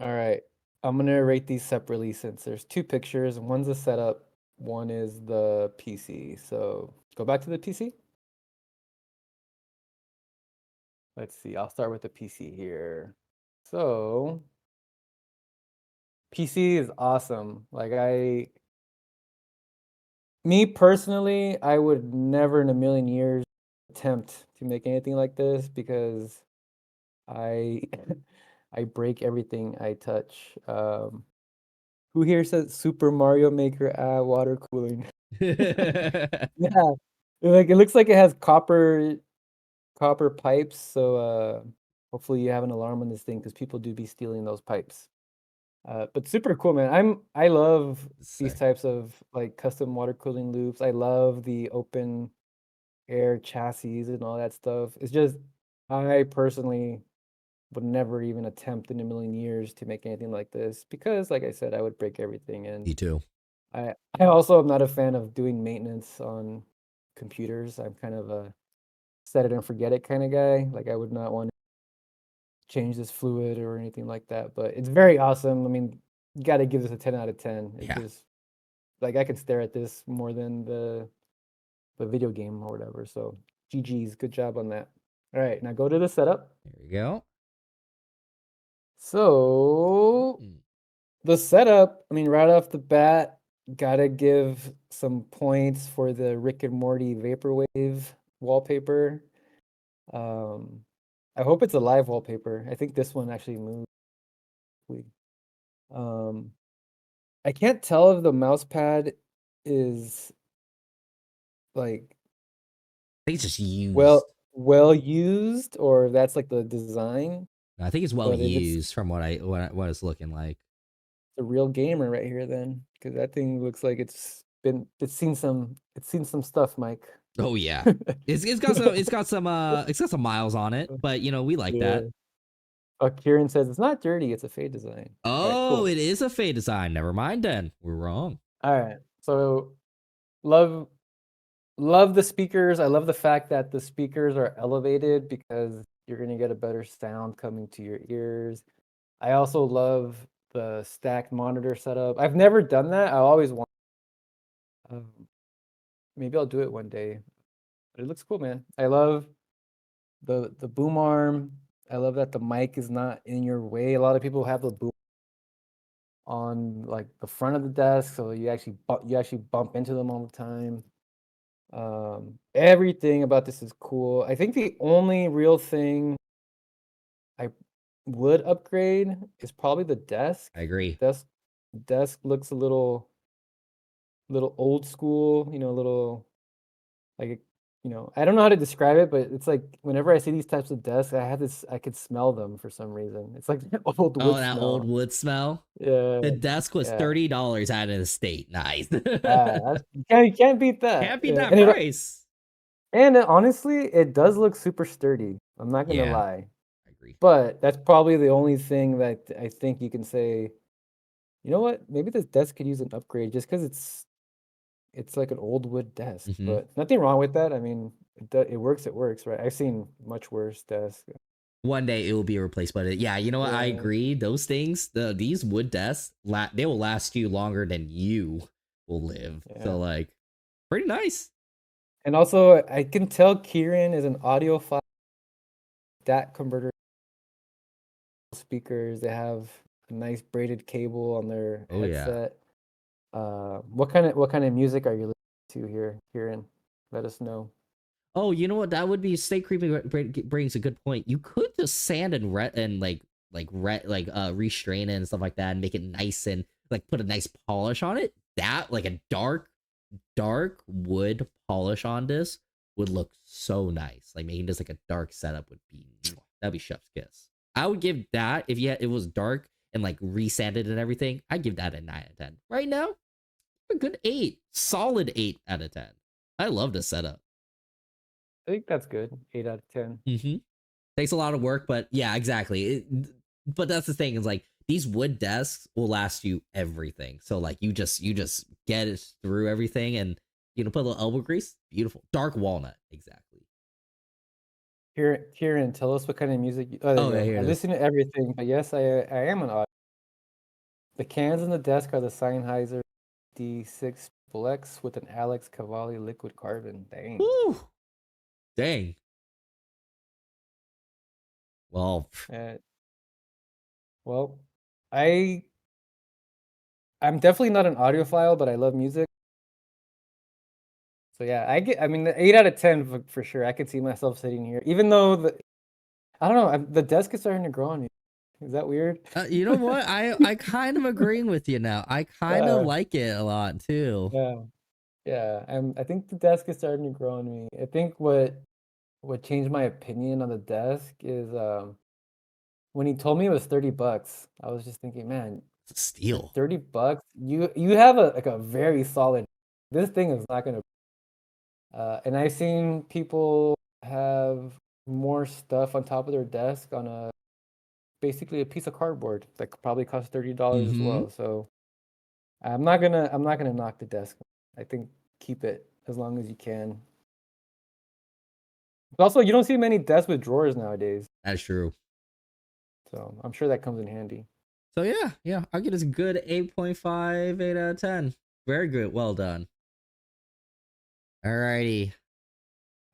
All right. I'm gonna rate these separately since there's two pictures. One's a setup, one is the PC. So go back to the PC. Let's see. I'll start with the PC here. So PC is awesome. Like me personally, I would never in a million years attempt to make anything like this because I I break everything I touch. Who here says Super Mario Maker water cooling? Yeah. Like it looks like it has copper pipes, so hopefully you have an alarm on this thing because people do be stealing those pipes. But super cool, man. I love these Sick. types of like custom water cooling loops. I love the open air chassis and all that stuff. It's just I personally would never even attempt in a million years to make anything like this because, like I said, I would break everything. And Me too. I also am not a fan of doing maintenance on computers. I'm kind of a set it and forget it kind of guy. Like I would not want to change this fluid or anything like that. But it's very awesome. I mean, you got to give this a 10 out of 10. It Yeah. just like I could stare at this more than the video game or whatever. So GG's, good job on that. All right, now go to the setup. There we go. So the setup, I mean, right off the bat, gotta give some points for the Rick and Morty vaporwave wallpaper. I hope it's a live wallpaper. I think this one actually moved. Um, I can't tell if the mouse pad is like I think it's just used. well used or that's like the design, I think it's well but if it's used from what it's looking like. a real gamer right here then, because that thing looks like it's seen some stuff, Mike. Oh yeah, it's got some miles on it, but we like Yeah. that. Kieran says it's not dirty, it's a fade design. All right, Oh, cool. it is a fade design. Never mind then. We're wrong. All right. So love love the speakers. I love the fact that the speakers are elevated because you're gonna get a better sound coming to your ears. I also love the stacked monitor setup. I've never done that. I always want. Um, maybe I'll do it one day. But it looks cool, man. I love the boom arm. I love that the mic is not in your way. A lot of people have the boom on like the front of the desk, so you actually bump into them all the time. Everything about this is cool. I think the only real thing I would upgrade is probably the desk. I agree. Desk looks a little old school, a little like I don't know how to describe it, but it's like whenever I see these types of desks, I could smell them for some reason. It's like old Oh, wood that old smell. wood smell. Yeah, The desk was yeah. $30 out of the state. Nice. You can't beat that. Can't beat Yeah, that price. honestly, it does look super sturdy. I'm not gonna Yeah, lie. I agree. But that's probably the only thing that I think you can say, you know what? Maybe this desk could use an upgrade just because it's like an old wood desk. Hmm. But nothing wrong with that. I mean, it works, right? I've seen much worse desks. One day it will be replaced, but yeah, you know what? I Yeah, agree. Those things, these wood desks, they will last you longer than you will live. yeah. So like, pretty nice. And also, I can tell Kieran is an audiophile. DAC converter speakers. They have a nice braided cable on their Oh yeah. headset. What kind of music are you listening to here, Kieran? Let us know. Oh, you know what? That would be State Creeping brings a good point. You could just sand and restrain it and stuff like that, and make it nice and like put a nice polish on it. That like a dark wood polish on this would look so nice. Like making this like a dark setup would be that'd be chef's kiss. I would give that if it was dark and like resanded and everything. I'd give that a 9 out of 10. Right now, a good 8, solid 8 out of 10. I love this setup. I think that's good. 8 out of 10. Mm-hmm. Takes a lot of work, but yeah, exactly. But that's the thing is like these wood desks will last you everything. So like you just get it through everything and put a little elbow grease. Beautiful. Dark walnut. Exactly. Kieran, tell us what kind of music. Oh, there you Oh yeah, go. here I it is. listen to everything, but yes, I am an audio. The cans in the desk are the Sennheiser D6 X with an Alex Cavalli liquid carbon. Dang. Woo! Dang. Well, Uh, well, I I'm definitely not an audiophile, but I love music. So yeah, I mean, the 8 out of 10 for sure. I could see myself sitting here, even though I don't know, the desk is starting to grow on me. Is that weird? you know what? I kind of agreeing with you now. I kind of Yeah, like it a lot too. yeah, yeah. I think the desk is starting to grow on me. I think what changed my opinion on the desk is when he told me it was $30. I was just thinking, man, It's a for steal. $30, you have a very solid. This thing is not gonna. And I've seen people have more stuff on top of their desk on basically a piece of cardboard that could probably cost $30 as Mm-hmm. well. So I'm not gonna knock the desk. I think keep it as long as you can. But also, you don't see many desks with drawers nowadays, That's true. so I'm sure that comes in handy. So yeah, I'll give this a good 8.5, 8 out of 10. Very good. Well done. Alrighty.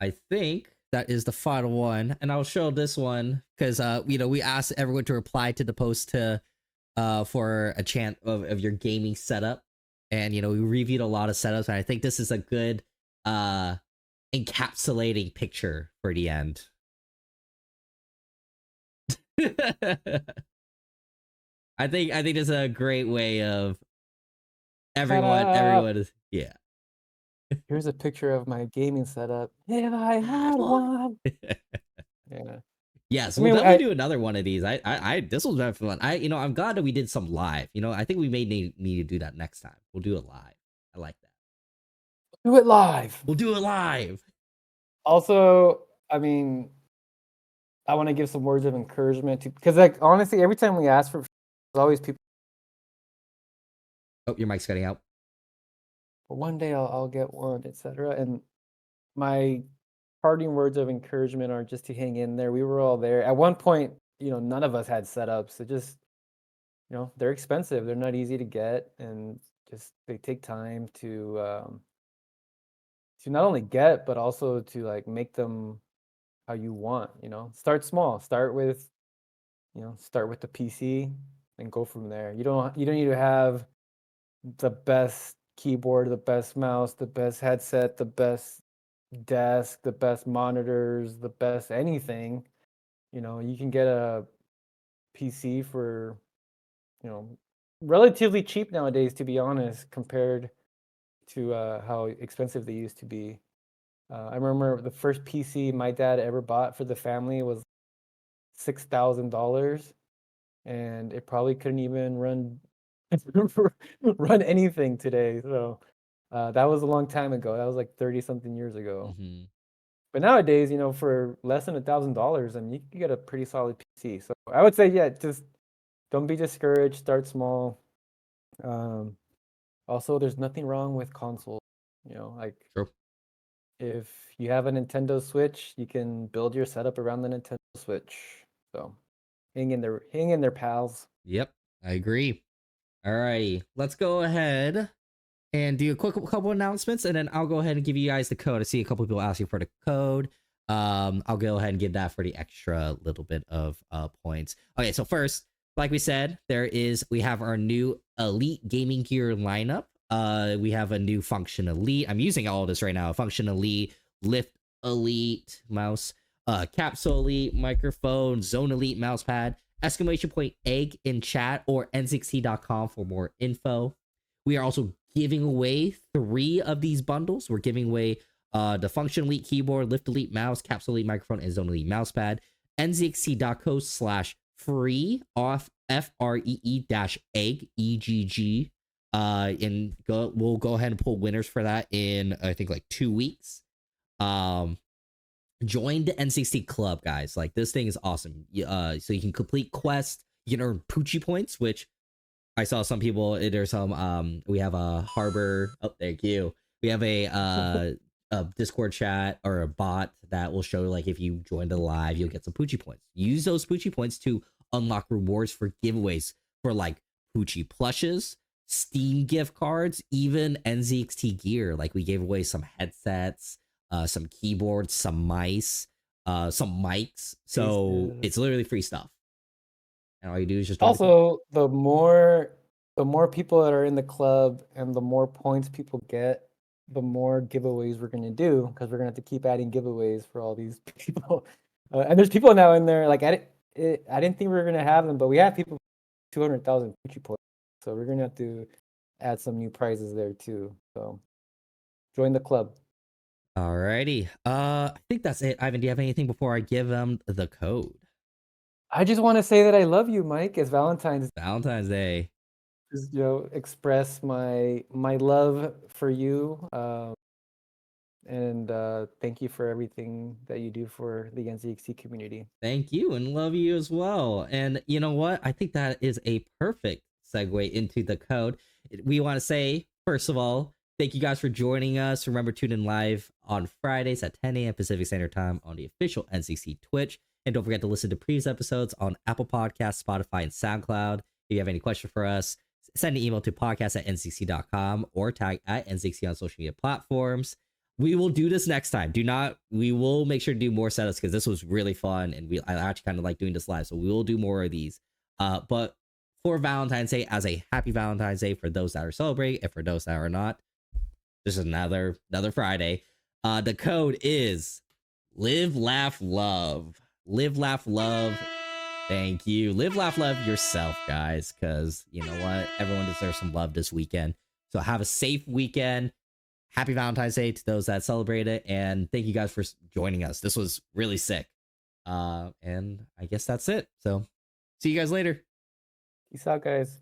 I think that is the final one, and I'll show this one because we asked everyone to reply to the post to for a chant of your gaming setup, and we reviewed a lot of setups, and I think this is a good uh encapsulating picture for the end. I think it's a great way of everyone. Ta-da! Everyone is Here's a picture of my gaming setup. If I had had one. one. Yeah. Yes, I we'll mean, definitely do another one of these. This was very fun. I'm glad that we did some live. I think we may need to do that next time. We'll do it live. I like that. do it live. We'll do it live. Also, I mean, I want to give some words of encouragement to, because like honestly, every time we ask for, there's always people. Oh, your mic's cutting out. Well, one day I'll get one, etc. And my parting words of encouragement are just to hang in there. We were all there at one point. None of us had setups. So just they're expensive. They're not easy to get, and just they take time to not only get, but also to like make them how you want. Start small. Start with the PC and go from there. You don't need to have the best keyboard, the best mouse, the best headset, the best desk, the best monitors, the best anything. You can get a PC for, you know, relatively cheap nowadays, to be honest, compared to how expensive they used to be. I remember the first PC my dad ever bought for the family was $6,000, and it probably couldn't even run anything today. So that was a long time ago. That was like 30 something years ago. Mm-hmm. But nowadays, for less than $1,000, I mean, you can get a pretty solid PC. So I would say, yeah, just don't be discouraged. Start small. Um, Also, there's nothing wrong with consoles. Like True. if you have a Nintendo Switch, you can build your setup around the Nintendo Switch. So hang in there, pals. Yep, I agree. All righty, let's go ahead and do a quick couple announcements, and then I'll go ahead and give you guys the code. I see a couple people asking for the code. I'll go ahead and give that for the extra little bit of points. Okay, so first, like we said, we have our new Elite gaming gear lineup. We have a new Function Elite. I'm using all of this right now. Function Elite, Lift Elite mouse, Capsule Elite microphone, Zone Elite mousepad, exclamation point egg in chat or NZXT.com for more info. We are also giving away 3 of these bundles. We're giving away the Function Elite keyboard, Lift Elite mouse, Capsule Elite microphone, and Zone Elite mousepad. NZXT.co/free off FREE-egg EGG. And we'll go ahead and pull winners for that in I think like 2 weeks. Join the N60 club, guys. Like, this thing is awesome. So you can complete quests, you can earn Poochie points, which I saw some people. There's some. We have a harbor. Oh, thank you. We have a Discord chat or a bot that will show like if you join the live, you'll get some Poochie points. Use those Poochie points to unlock rewards for giveaways for like Poochie plushes, Steam gift cards, even NZXT gear. Like we gave away some headsets, some keyboards, some mice, some mics. So it's literally free stuff. And all you do is just Also, the more people that are in the club and the more points people get, the more giveaways we're gonna do, because we're gonna have to keep adding giveaways for all these people. And there's people now in there. Like I didn't think we were gonna have them, but we have people 200,000 Poochie points, so we're gonna have to add some new prizes there too. So join the club. Alrighty. I think that's it. Ivan, do you have anything before I give them the code? I just want to say that I love you, Mike. It's Valentine's Day. just, express my love for you. And thank you for everything that you do for the NZXT community. Thank you and love you as well. And you know what? I think that is a perfect segue into the code. We want to say, first of all, thank you guys for joining us. Remember, tune in live on Fridays at 10 a.m. Pacific Standard Time on the official NZXT Twitch. And don't forget to listen to previous episodes on Apple Podcasts, Spotify, and SoundCloud. If you have any questions for us, send an email to podcast@nzxt.com or tag at NZXT on social media platforms. We will do this next time. We will make sure to do more setups because this was really fun and I actually kind of like doing this live. So we will do more of these. But for Valentine's Day, as a happy Valentine's Day for those that are celebrating and for those that are not, this is another Friday. The code is live, laugh, love. Live, laugh, love. Thank you. Live, laugh, love yourself, guys, because you know what? Everyone deserves some love this weekend. So have a safe weekend. Happy Valentine's Day to those that celebrate it. And thank you guys for joining us. This was really sick. And I guess that's it. So see you guys later. Peace out, guys.